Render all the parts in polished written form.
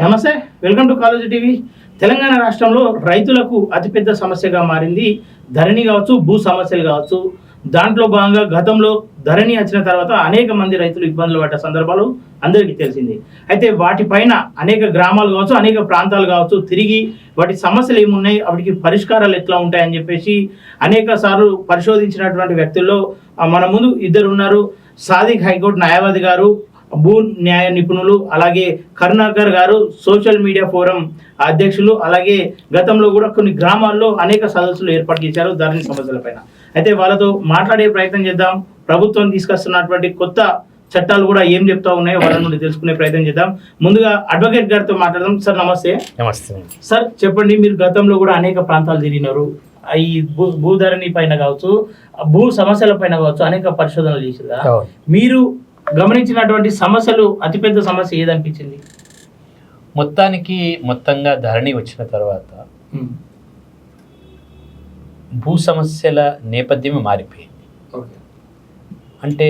నమస్తే, welcome to college TV. Telangana రాష్ట్రంలో రైతులకు అతిపెద్ద సమస్యగా మారింది ధరణి కావచ్చు, భూ సమస్యలు కావచ్చు. దాంట్లో భాగంగా గతంలో ధరణి వచ్చిన తర్వాత అనేక మంది రైతులు ఇబ్బందులు పడ్డ సందర్భాలు అందరికీ తెలిసింది. అయితే వాటిపైన అనేక గ్రామాలు కావచ్చు, అనేక ప్రాంతాలు కావచ్చు తిరిగి వాటి సమస్యలు ఏమున్నాయి, వాటికి పరిష్కారాలు ఎట్లా ఉంటాయని చెప్పేసి అనేక సార్లు పరిశోధించినటువంటి వ్యక్తుల్లో మన ముందు ఇద్దరు ఉన్నారు. సాదిక్ హైకోర్టు న్యాయవాది గారు, భూ న్యాయ నిపుణులు, అలాగే కరుణాకర్ గారు సోషల్ మీడియా ఫోరం అధ్యక్షులు. అలాగే గతంలో కూడా కొన్ని గ్రామాల్లో అనేక సదస్సులు ఏర్పాటు చేశారు ధరణి సమస్యలపైన. అయితే వాళ్ళతో మాట్లాడే ప్రయత్నం చేద్దాం. ప్రభుత్వం తీసుకొస్తున్నటువంటి కొత్త చట్టాలు కూడా ఏం చెప్తా ఉన్నాయో వాళ్ళ నుండి తెలుసుకునే ప్రయత్నం చేద్దాం. ముందుగా అడ్వకేట్ గారితో మాట్లాడదాం. సార్ నమస్తే. నమస్తే సార్, చెప్పండి, మీరు గతంలో కూడా అనేక ప్రాంతాలు తిరిగినారు. ఈ భూధరణి పైన కావచ్చు, భూ సమస్యల పైన కావచ్చు అనేక పరిశోధనలు చేసిందా? మీరు గమనించినటువంటి సమస్యలు అతిపెద్ద సమస్య ఏదనిపించింది? మొత్తంగా ధరణి వచ్చిన తర్వాత భూ సమస్యల నేపథ్యమే మారిపోయింది. అంటే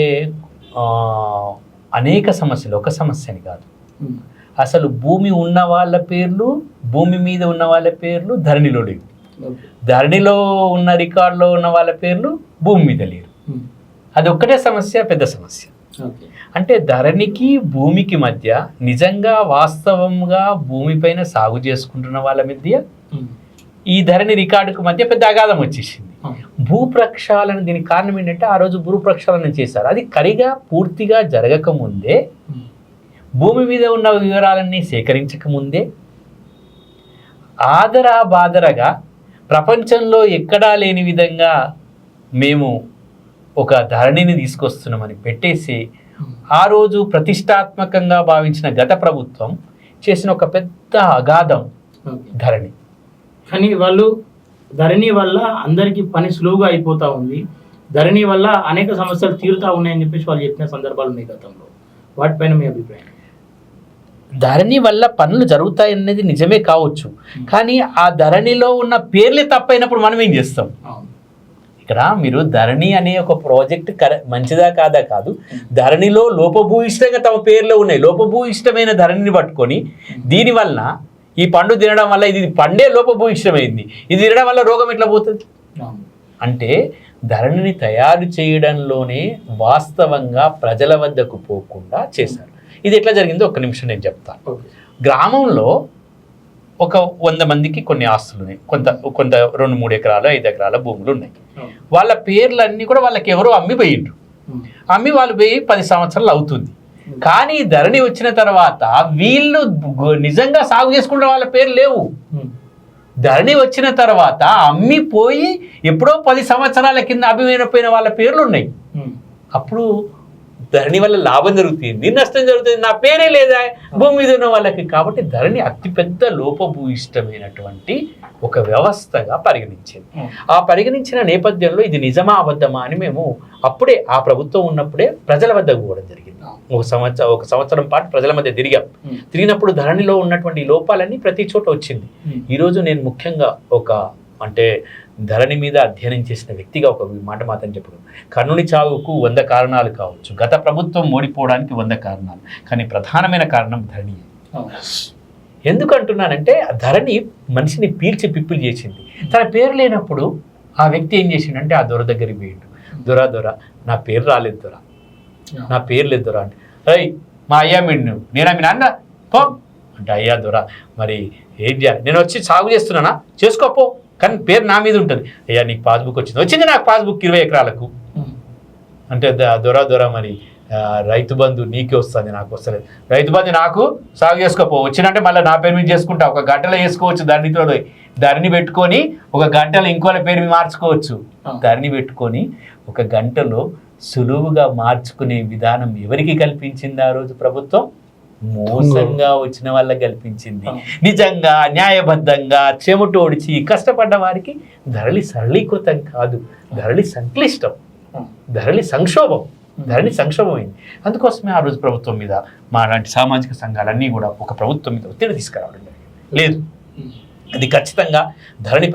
అనేక సమస్యలు, ఒక సమస్యని కాదు. అసలు భూమి ఉన్న వాళ్ళ పేర్లు, భూమి మీద ఉన్న వాళ్ళ పేర్లు ధరణిలో లేవు. ధరణిలో ఉన్న రికార్డులో ఉన్న వాళ్ళ పేర్లు భూమి మీద లేరు. అది ఒక్కటే సమస్య, పెద్ద సమస్య. అంటే ధరణికి భూమికి మధ్య నిజంగా వాస్తవంగా భూమిపైన సాగు చేసుకుంటున్న వాళ్ళ మధ్య ఈ ధరణి రికార్డుకు మధ్య పెద్ద అగాధం వచ్చేసింది. భూ ప్రక్షాళన, దీనికి కారణం ఏంటంటే ఆ రోజు భూ ప్రక్షాళన చేశారు. అది పూర్తిగా జరగకముందే, భూమి మీద ఉన్న వివరాలన్నీ సేకరించకముందే బాదరగా ప్రపంచంలో ఎక్కడా లేని విధంగా మేము ఒక ధరణిని తీసుకొస్తున్నామని పెట్టేసి ఆ రోజు ప్రతిష్టాత్మకంగా భావించిన గత ప్రభుత్వం చేసిన ఒక పెద్ద అగాధం ధరణి. కానీ వాళ్ళు ధరణి వల్ల అందరికీ పని సులువుగా అయిపోతూ ఉంది, ధరణి వల్ల అనేక సమస్యలు తీరుతూ ఉన్నాయని చెప్పేసి వాళ్ళు చెప్పిన సందర్భాలు ఉన్నాయి గతంలో. వాటిపైన మీ అభిప్రాయం? ధరణి వల్ల పనులు జరుగుతాయి అనేది నిజమే కావచ్చు, కానీ ఆ ధరణిలో ఉన్న పేర్లే తప్పైనప్పుడు మనం ఏం చేస్తాం? ఇక్కడ మీరు ధరణి అనే ఒక ప్రాజెక్ట్ మంచిదా కాదా కాదు, ధరణిలో లోపభూయిష్టంగా తమ పేర్లో ఉన్నాయి. లోపభూయిష్టమైన ధరణిని పట్టుకొని దీనివల్ల ఈ పండు తినడం వల్ల ఇది పండే లోపభూయిష్టమైంది, ఇది తినడం వల్ల రోగం ఎట్లా పోతుంది? అంటే ధరణిని తయారు చేయడంలోనే వాస్తవంగా ప్రజల వద్దకు పోకుండా చేశారు. ఇది ఎట్లా జరిగిందో ఒక్క నిమిషం నేను చెప్తాను. గ్రామంలో ఒక 100 మందికి కొన్ని ఆస్తులు ఉన్నాయి, కొంత 2-3 ఎకరాలు 5 ఎకరాల భూములు ఉన్నాయి. వాళ్ళ పేర్లన్నీ కూడా వాళ్ళకి ఎవరో అమ్మి వాళ్ళు పోయి 10 సంవత్సరాలు అవుతుంది. కానీ ధరణి వచ్చిన తర్వాత వీళ్ళు నిజంగా సాగు చేసుకున్న వాళ్ళ పేర్లు లేవు. ధరణి వచ్చిన తర్వాత అమ్మిపోయి ఎప్పుడో 10 సంవత్సరాల కింద అమ్మిపోయిన వాళ్ళ పేర్లు ఉన్నాయి. అప్పుడు ధరణి వల్ల లాభం జరుగుతుంది, నష్టం జరుగుతుంది, నా పేరే లేదా భూమి మీద ఉన్న వాళ్ళకి. కాబట్టి ధరణి అతిపెద్ద లోపభూయిష్టమైనటువంటి ఒక వ్యవస్థగా పరిగణించింది. ఆ పరిగణించిన నేపథ్యంలో ఇది నిజమా అబద్ధమా అని మేము అప్పుడే, ఆ ప్రభుత్వం ఉన్నప్పుడే ప్రజల వద్దకు పోవడం జరిగింది. ఒక సంవత్సరం పాటు ప్రజల మధ్య తిరిగినప్పుడు ధరణిలో ఉన్నటువంటి లోపాలన్నీ ప్రతి చోట వచ్చింది. ఈరోజు నేను ముఖ్యంగా అంటే ధరణి మీద అధ్యయనం చేసిన వ్యక్తిగా ఒక మాట మాత్రం చెప్పడం, కర్ణుని చావుకు 100 కారణాలు కావచ్చు, గత ప్రభుత్వం ఓడిపోవడానికి 100 కారణాలు, కానీ ప్రధానమైన కారణం ధరణి. ఎందుకు అంటున్నానంటే ధరణి మనిషిని పీల్చి పిప్పులు చేసింది. తన పేరు లేనప్పుడు ఆ వ్యక్తి ఏం చేసిండంటే ఆ దొర దగ్గరికి పోయిండు. దొర నా పేరు రాలేదు దొర, నా పేరు లేదు దొర అంటే, అయ్యి మా అయ్యా మీరు నేనా మీ నాన్న పో అంటే, అయ్యా దొర మరి ఏం చేయాలి, నేను వచ్చి సాగు చేస్తున్నానా, చేసుకోపో, కానీ పేరు నా మీద ఉంటుంది. అయ్యా నీకు పాస్బుక్ వచ్చింది నాకు పాస్బుక్ 20 ఎకరాలకు అంటే, దొర మరి రైతు బంధు నీకే వస్తుంది, నాకు వస్తలేదు. రైతు బంధు నాకు సాగు చేసుకోపో, వచ్చినంటే మళ్ళీ నా పేరు మీద చేసుకుంటా, ఒక గంటలో చేసుకోవచ్చు. ధరణి పెట్టుకొని ఒక గంటలో ఇంకోల పేరు మీద మార్చుకోవచ్చు. ధరణి పెట్టుకొని ఒక గంటలో సులువుగా మార్చుకునే విధానం ఎవరికి కల్పించింది ఆ రోజు ప్రభుత్వం? మోసంగా వచ్చిన వాళ్ళకి కల్పించింది. నిజంగా న్యాయబద్ధంగా చెమటోడిచి కష్టపడ్డ వారికి ధరణి సరళీకృతం కాదు, ధరణి సంక్లిష్టం, ధరణి సంక్షోభమైంది. అందుకోసమే ఆ రోజు ప్రభుత్వం మీద మా లాంటి సామాజిక సంఘాలన్నీ కూడా ఒక ప్రభుత్వం మీద ఒత్తిడి తీసుకురావడం లేదు. ఇది ఖచ్చితంగా ధరణి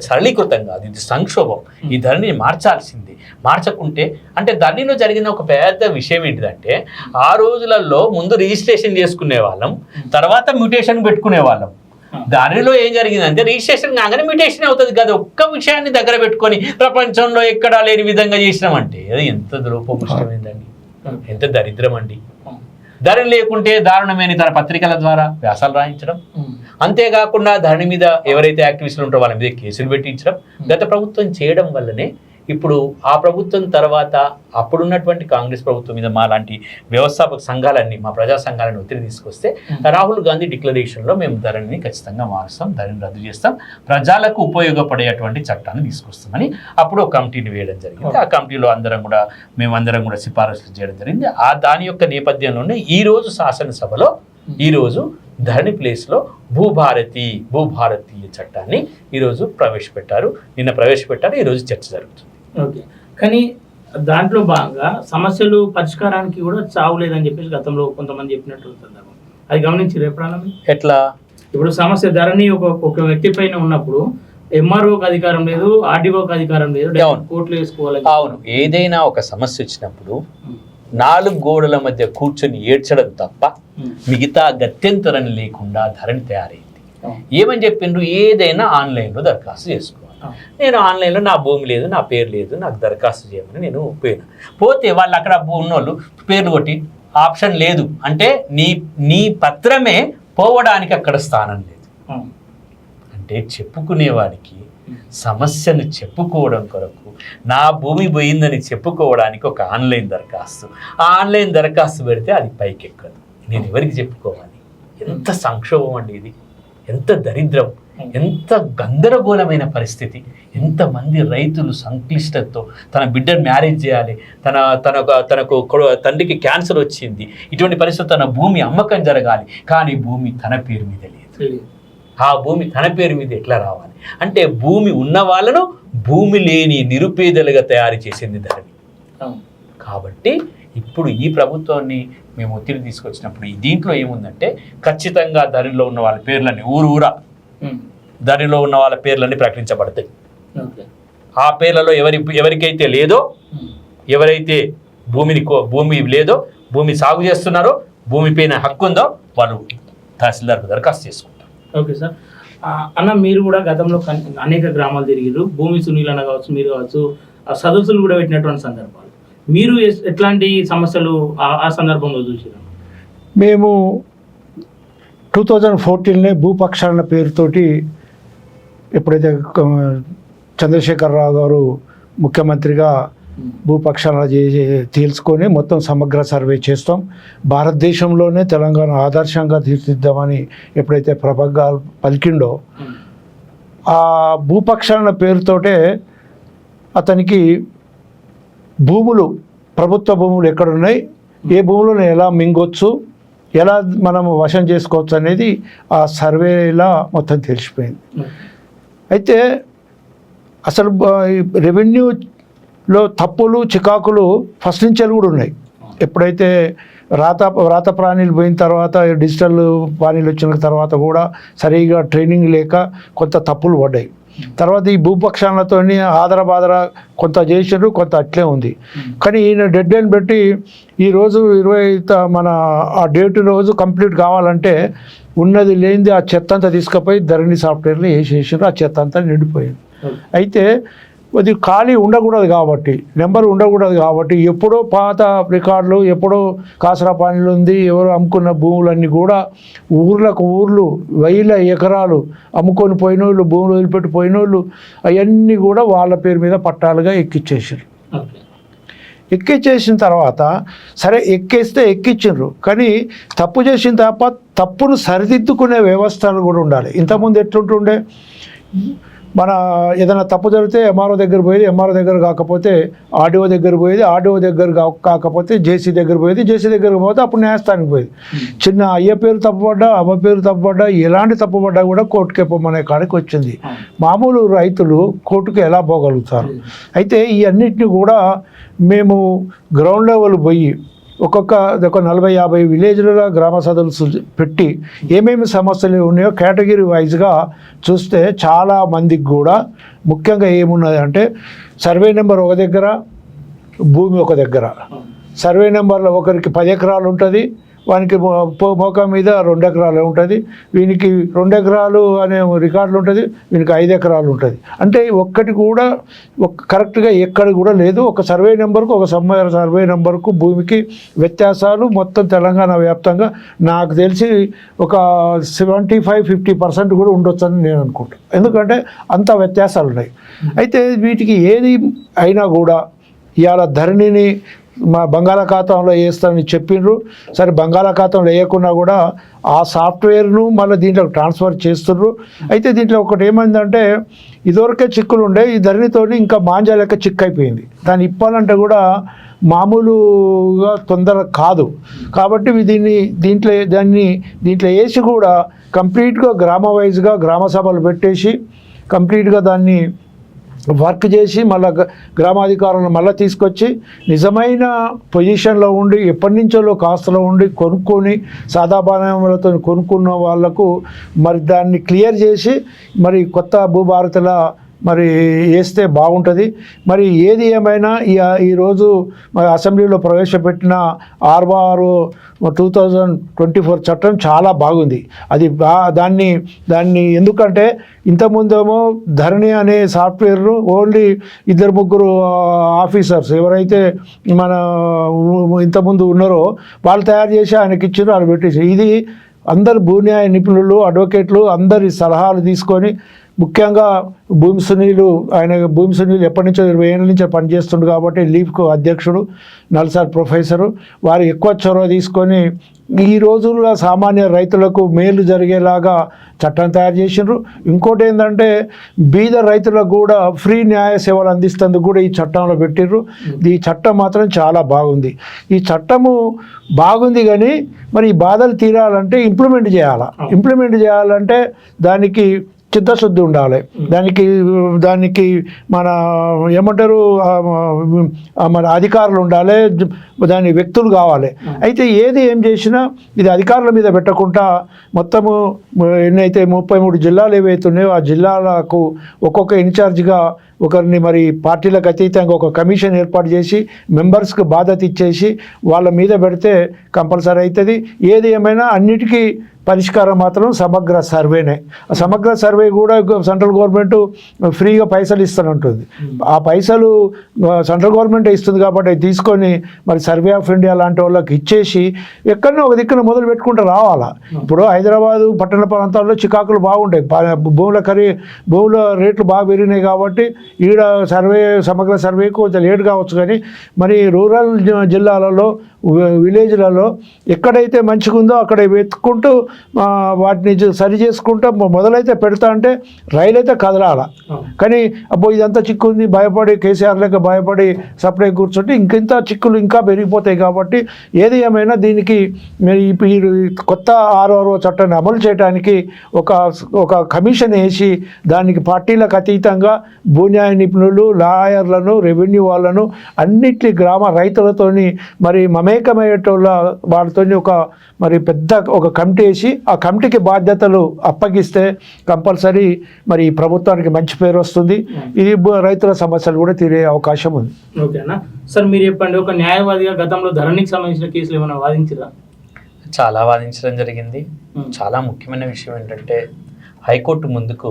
సరళీకృతం కాదు, ఇది సంక్షోభం. ఈ ధరణిని మార్చాల్సింది. మార్చకుంటే అంటే ధరణిలో జరిగిన ఒక పెద్ద విషయం ఏంటిదంటే, ఆ రోజులలో ముందు రిజిస్ట్రేషన్ చేసుకునే వాళ్ళం, తర్వాత మ్యూటేషన్ పెట్టుకునే వాళ్ళం. దానిలో ఏం జరిగిందంటే రిజిస్ట్రేషన్ కాగానే మ్యూటేషన్ అవుతుంది కదా. ఒక్క విషయాన్ని దగ్గర పెట్టుకొని ప్రపంచంలో ఎక్కడా లేని విధంగా చేసినామంటే అది ఎంత లోపభూయిష్టమైందండి, ఎంత దరిద్రం అండి. ధరణి లేకుంటే దారుణమైన తన పత్రికల ద్వారా వ్యాసాలు రాయించడం, అంతేకాకుండా ధరణి మీద ఎవరైతే యాక్టివిస్టులు ఉంటారో వాళ్ళ మీద కేసులు పెట్టించడం గత ప్రభుత్వం చేయడం వల్లనే ఇప్పుడు ఆ ప్రభుత్వం తర్వాత అప్పుడున్నటువంటి కాంగ్రెస్ ప్రభుత్వం మీద మా లాంటి వ్యవస్థాపక సంఘాలన్నీ, మా ప్రజా సంఘాలను ఒత్తిడి తీసుకొస్తే రాహుల్ గాంధీ డిక్లరేషన్లో మేము ధరణిని ఖచ్చితంగా మారుస్తాం, ధరణిని రద్దు చేస్తాం, ప్రజలకు ఉపయోగపడేటువంటి చట్టాన్ని తీసుకొస్తామని అప్పుడు ఒక కమిటీని వేయడం జరిగింది. ఆ కమిటీలో మేమందరం కూడా సిఫారసులు చేయడం జరిగింది. దాని యొక్క నేపథ్యంలోనే ఈరోజు శాసనసభలో ఈరోజు ధరణి ప్లేస్లో భూభారతీయ చట్టాన్ని ఈరోజు ప్రవేశపెట్టారు. నిన్న ప్రవేశపెట్టారు, ఈరోజు చర్చ జరుగుతుంది. ఓకే, కానీ దాంట్లో భాగంగా సమస్యలు పరిష్కారానికి కూడా చావులేదని చెప్పేసి గతంలో కొంతమంది చెప్పినట్టు సందర్భం అది గమనించి రేపడాలి. ఎట్లా ఇప్పుడు సమస్య ధరణి ఒక వ్యక్తి పైన ఉన్నప్పుడు ఎంఆర్ఓకి అధికారం లేదు, ఆర్డీఓకి అధికారం లేదు, కోర్టులు వేసుకోవాలి. అవును, ఏదైనా ఒక సమస్య వచ్చినప్పుడు 4 గోడల మధ్య కూర్చొని ఏడ్చడం తప్ప మిగతా గత్యంతరం లేకుండా ధరణి తయారైంది. ఏమని చెప్పిండ్రు, ఏదైనా ఆన్లైన్లో దరఖాస్తు చేసుకోవాలి. నేను ఆన్లైన్లో నా భూమి లేదు, నా పేరు లేదు, నాకు దరఖాస్తు చేయమని నేను పోతే వాళ్ళు అక్కడ ఉన్నోళ్ళు పేర్లు కొట్టి ఆప్షన్ లేదు అంటే నీ పత్రమే పోవడానికి అక్కడ స్థానం లేదు. అంటే చెప్పుకునేవాడికి సమస్యను చెప్పుకోవడం కొరకు నా భూమి పోయిందని చెప్పుకోవడానికి ఒక ఆన్లైన్ దరఖాస్తు, ఆ ఆన్లైన్ దరఖాస్తు పెడితే అది పైకి ఎక్కదు. నేను ఎవరికి చెప్పుకోవాలి? ఎంత సంక్షోభం అండి ఇది, ఎంత దరిద్రం, ఎంత గందరగోళమైన పరిస్థితి. ఎంతమంది రైతులు సంక్లిష్టతతో తన బిడ్డను మ్యారేజ్ చేయాలి, తనకు తండ్రికి క్యాన్సర్ వచ్చింది, ఇటువంటి పరిస్థితి, తన భూమి అమ్మకం జరగాలి, కానీ భూమి తన పేరు మీద లేదు. ఆ భూమి తన పేరు మీద ఎట్లా రావాలి అంటే భూమి ఉన్న వాళ్ళను భూమి లేని నిరుపేదలుగా తయారు చేసింది ధరణి. కాబట్టి ఇప్పుడు ఈ ప్రభుత్వాన్ని మేము ఒత్తిడి తీసుకొచ్చినప్పుడు దీంట్లో ఏముందంటే ఖచ్చితంగా ధరణిలో ఉన్న వాళ్ళ పేర్లన్నీ ఊరూరా ధరణిలో ఉన్న వాళ్ళ పేర్లన్నీ ప్రకటించబడతాయి. ఆ పేర్లలో ఎవరికైతే లేదో, ఎవరైతే భూమి లేదో, భూమి సాగు చేస్తున్నారో, భూమి పైన హక్కు ఉందో వాళ్ళు తహసీల్దార్కు దరఖాస్తు చేసుకుంటారు. Okay sir. అన్న, మీరు కూడా గతంలో అనేక గ్రామాలు తిరిగిరు, భూమి సునీలన కావచ్చు, మీరు కావచ్చు, సదస్సులు కూడా పెట్టినటువంటి సందర్భాలు, మీరు ఎట్లాంటి సమస్యలు ఆ సందర్భంలో చూసారు? మేము 2014 భూపక్షాలన పేరుతోటి ఎప్పుడైతే చంద్రశేఖరరావు గారు ముఖ్యమంత్రిగా భూపక్షాలను తేల్చుకొని మొత్తం సమగ్ర సర్వే చేస్తాం, భారతదేశంలోనే తెలంగాణ ఆదర్శంగా తీర్చిద్దామని ఎప్పుడైతే ప్రభగా పలికిండో, ఆ భూపక్షాలన పేరుతోటే అతనికి భూములు, ప్రభుత్వ భూములు ఎక్కడున్నాయి, ఏ భూములను ఎలా మింగొచ్చు, ఎలా మనం వశం చేసుకోవచ్చు అనేది ఆ సర్వేలా మొత్తం తెలిసిపోయింది. అయితే అసలు రెవెన్యూలో తప్పులు చికాకులు ఫస్ట్ నుంచి కూడా ఉన్నాయి. ఎప్పుడైతే రాత ప్రాణీలు పోయిన తర్వాత, డిజిటల్ ప్రాణీలు వచ్చిన తర్వాత కూడా సరిగా ట్రైనింగ్ లేక కొంత తప్పులు పడ్డాయి. తర్వాత ఈ భూపక్షాలతో ఆదరబాదర కొంత చేసినారు, కొంత అట్లే ఉంది. కానీ ఈయన డెడ్ లైన్ పెట్టి ఈరోజు 20 మన ఆ డేట్ రోజు కంప్లీట్ కావాలంటే ఉన్నది లేనిది ఆ చెత్త అంతా తీసుకుపోయి ధరణి సాఫ్ట్వేర్లో వేసేసారు, ఆ చెత్త అంతా నిండిపోయింది. అయితే అది ఖాళీ ఉండకూడదు కాబట్టి, నెంబర్ ఉండకూడదు కాబట్టి, ఎప్పుడో పాత రికార్డులు, ఎప్పుడో కాసరా పానీలు ఉంది, ఎవరు అమ్ముకున్న భూములన్నీ కూడా ఊర్లు 1000 ఎకరాలు అమ్ముకొని పోయిన వాళ్ళు, భూములు వదిలిపెట్టి పోయిన వాళ్ళు అవన్నీ కూడా వాళ్ళ పేరు మీద పట్టాలుగా ఎక్కిచ్చేసారు. ఎక్కిచ్చేసిన తర్వాత సరే ఎక్కేస్తే ఎక్కించారు, కానీ తప్పు చేసిన తర్వాత తప్పును సరిదిద్దుకునే వ్యవస్థలు కూడా ఉండాలి. ఇంతకుముందు ఎట్లుంటుండే, మన ఏదైనా తప్పు జరిగితే ఎంఆర్ఓ దగ్గర పోయేది, ఎంఆర్ఓ దగ్గర కాకపోతే ఆర్డీఓ దగ్గర పోయేది, ఆర్డీఓ దగ్గర కాకపోతే జేసీ దగ్గర పోయేది, జేసీ దగ్గర పోతే అప్పుడు న్యాయస్థానానికి పోయేది. చిన్న అయ్య పేరు తప్పుపడ్డా, అమ్మ పేరు తప్పుపడ్డా, ఎలాంటి తప్పుపడ్డా కూడా కోర్టుకే పోమనే కాడికి వచ్చింది. మామూలు రైతులు కోర్టుకు ఎలా పోగలుగుతారు? అయితే ఈ అన్నిటిని కూడా మేము గ్రౌండ్ లెవెల్ పోయి ఒక 40-50 విలేజ్ల గ్రామ సదస్సులు పెట్టి ఏమేమి సమస్యలు ఉన్నాయో కేటగిరీ వైజ్గా చూస్తే చాలా మందికి కూడా ముఖ్యంగా ఏమున్నది అంటే సర్వే నెంబర్ ఒక దగ్గర, భూమి ఒక దగ్గర. సర్వే నెంబర్లో ఒకరికి 10 ఎకరాలు ఉంటుంది, వానికి మోకా మీద 2 ఎకరాలు ఉంటుంది, వీనికి 2 ఎకరాలు అనే రికార్డులు ఉంటుంది, వీనికి 5 ఎకరాలు ఉంటుంది. అంటే ఒక్కటి కూడా కరెక్ట్గా ఎక్కడ కూడా లేదు. ఒక సర్వే నెంబర్కు ఒక సర్వే నెంబర్కు భూమికి వ్యత్యాసాలు మొత్తం తెలంగాణ వ్యాప్తంగా నాకు తెలిసి ఒక 75-50% కూడా ఉండొచ్చని నేను అనుకుంటాను. ఎందుకంటే అంత వ్యత్యాసాలు ఉన్నాయి. అయితే వీటికి ఏది అయినా కూడా ఇవాళ ధరణిని మా బంగాళాఖాతంలో వేస్తానని చెప్పిండ్రు. సరే బంగాళాఖాతంలో వేయకుండా కూడా ఆ సాఫ్ట్వేర్ను మళ్ళీ దీంట్లో ట్రాన్స్ఫర్ చేస్తుర్రు. అయితే దీంట్లో ఒకటి ఏమైందంటే ఇదివరకే చిక్కులు ఉండే, ఈ ధరణితో ఇంకా మాంజా లెక్క చిక్కు అయిపోయింది. దాన్ని ఇప్పాలంటే కూడా మామూలుగా తొందర కాదు. కాబట్టి దీంట్లో వేసి కూడా కంప్లీట్గా గ్రామ వైజ్గా గ్రామ సభలు పెట్టేసి కంప్లీట్గా దాన్ని వర్క్ చేసి మళ్ళీ గ్రామాధికారులను మళ్ళీ తీసుకొచ్చి నిజమైన పొజిషన్లో ఉండి ఎప్పటి నుంచో కాస్తలో ఉండి కొనుక్కొని సాదాబాణములతో కొనుక్కున్న వాళ్లకు మరి దాన్ని క్లియర్ చేసి మరి కొత్త భూభారతిల మరి వేస్తే బాగుంటుంది. మరి ఏది ఏమైనా ఈరోజు మరి అసెంబ్లీలో ప్రవేశపెట్టిన 2024 చట్టం చాలా బాగుంది. అది దాన్ని ఎందుకంటే ఇంతకుముందేమో ధరణి అనే సాఫ్ట్వేర్ను ఓన్లీ 2-3 ఆఫీసర్స్ ఎవరైతే మన ఇంతకుముందు ఉన్నారో వాళ్ళు తయారు చేసి ఆయనకి ఇచ్చారు, వాళ్ళు పెట్టేసి ఇది అందరు భూన్యాయ నిపుణులు అడ్వకేట్లు అందరి సలహాలు తీసుకొని ముఖ్యంగా భూమి సునీలు ఎప్పటి నుంచో 20 ఏళ్ళ నుంచి పనిచేస్తుండు కాబట్టి లీఫ్కు అధ్యక్షుడు, నల్సార్ ప్రొఫెసరు, వారు ఎక్కువ చొరవ తీసుకొని ఈ రోజుల్లో సామాన్య రైతులకు మేలు జరిగేలాగా చట్టం తయారు చేసిండ్రు. ఇంకోటి ఏంటంటే బీద రైతులకు కూడా ఫ్రీ న్యాయ సేవలు అందిస్తేందుకు కూడా ఈ చట్టంలో పెట్టిర్రు. ఈ చట్టం మాత్రం చాలా బాగుంది. ఈ చట్టము బాగుంది కానీ మరి ఈ బాధలు తీరాలంటే ఇంప్లిమెంట్ చేయాలంటే దానికి చిత్తశుద్ధి ఉండాలి. దానికి మన ఏమంటారు మన అధికారులు ఉండాలి, దాని వ్యక్తులు కావాలి. అయితే ఏం చేసినా ఇది అధికారుల మీద పెట్టకుండా మొత్తము ఎన్నైతే 33 జిల్లాలు ఏవైతే ఉన్నాయో ఆ జిల్లాలకు ఒక్కొక్క ఇన్ఛార్జిగా ఒకరిని మరి పార్టీలకు అతీతంగా ఒక కమిషన్ ఏర్పాటు చేసి మెంబర్స్కి బాధ్యత ఇచ్చేసి వాళ్ళ మీద పెడితే కంపల్సరీ అవుతుంది. ఏది ఏమైనా అన్నిటికీ పరిష్కారం మాత్రం సమగ్ర సర్వేనే. ఆ సమగ్ర సర్వే కూడా సెంట్రల్ గవర్నమెంట్ ఫ్రీగా పైసలు ఇస్తానంటుంది. ఆ పైసలు సెంట్రల్ గవర్నమెంట్ ఇస్తుంది కాబట్టి అది తీసుకొని మరి సర్వే ఆఫ్ ఇండియా లాంటి వాళ్ళకి ఇచ్చేసి ఎక్కడో ఒక దిక్కున మొదలు పెట్టుకుంటూ రావాలా. ఇప్పుడు హైదరాబాదు పట్టణ ప్రాంతాల్లో చికాకులు బాగుంటాయి, భూముల రేట్లు బాగా పెరిగినాయి కాబట్టి ఈడ సమగ్ర సర్వేకు కొంచెం లేట్ కావచ్చు. కానీ మరి రూరల్ జిల్లాలలో విలేజ్లలో ఎక్కడైతే మంచిగా ఉందో అక్కడ వెతుక్కుంటూ వాటిని సరి చేసుకుంటూ మొదలైతే పెడతా అంటే రైలు అయితే కదలాల. కానీ అబ్బో ఇదంతా చిక్కు ఉంది భయపడి కేసీఆర్ లెక్క భయపడి సప్లై కూర్చుంటే ఇంకింత చిక్కులు ఇంకా పెరిగిపోతాయి. కాబట్టి ఏది ఏమైనా దీనికి కొత్త 6వ చట్టాన్ని అమలు చేయడానికి ఒక కమిషన్ వేసి దానికి పార్టీలకు అతీతంగా భూన్యాయ నిపుణులు, లాయర్లను, రెవెన్యూ వాళ్ళను అన్నిటి గ్రామ రైతులతోని మరి మమేకమయ్యేటోళ్ళ వాళ్ళతో మరి పెద్ద ఒక కమిటీ వేసి ఆ కమిటీకి బాధ్యతలు అప్పగిస్తే కంపల్సరీ మరి ప్రభుత్వానికి మంచి పేరు వస్తుంది. ఇది రైతుల సమస్యలు కూడా తీరే అవకాశం ఉంది. ఓకేనా సార్, మీరు చెప్పండి, ఒక న్యాయవాదిగా గతంలో ధరణికి సంబంధించిన కేసులు ఏమైనా వాదించారా? చాలా వాదించడం జరిగింది. చాలా ముఖ్యమైన విషయం ఏంటంటే హైకోర్టు ముందుకు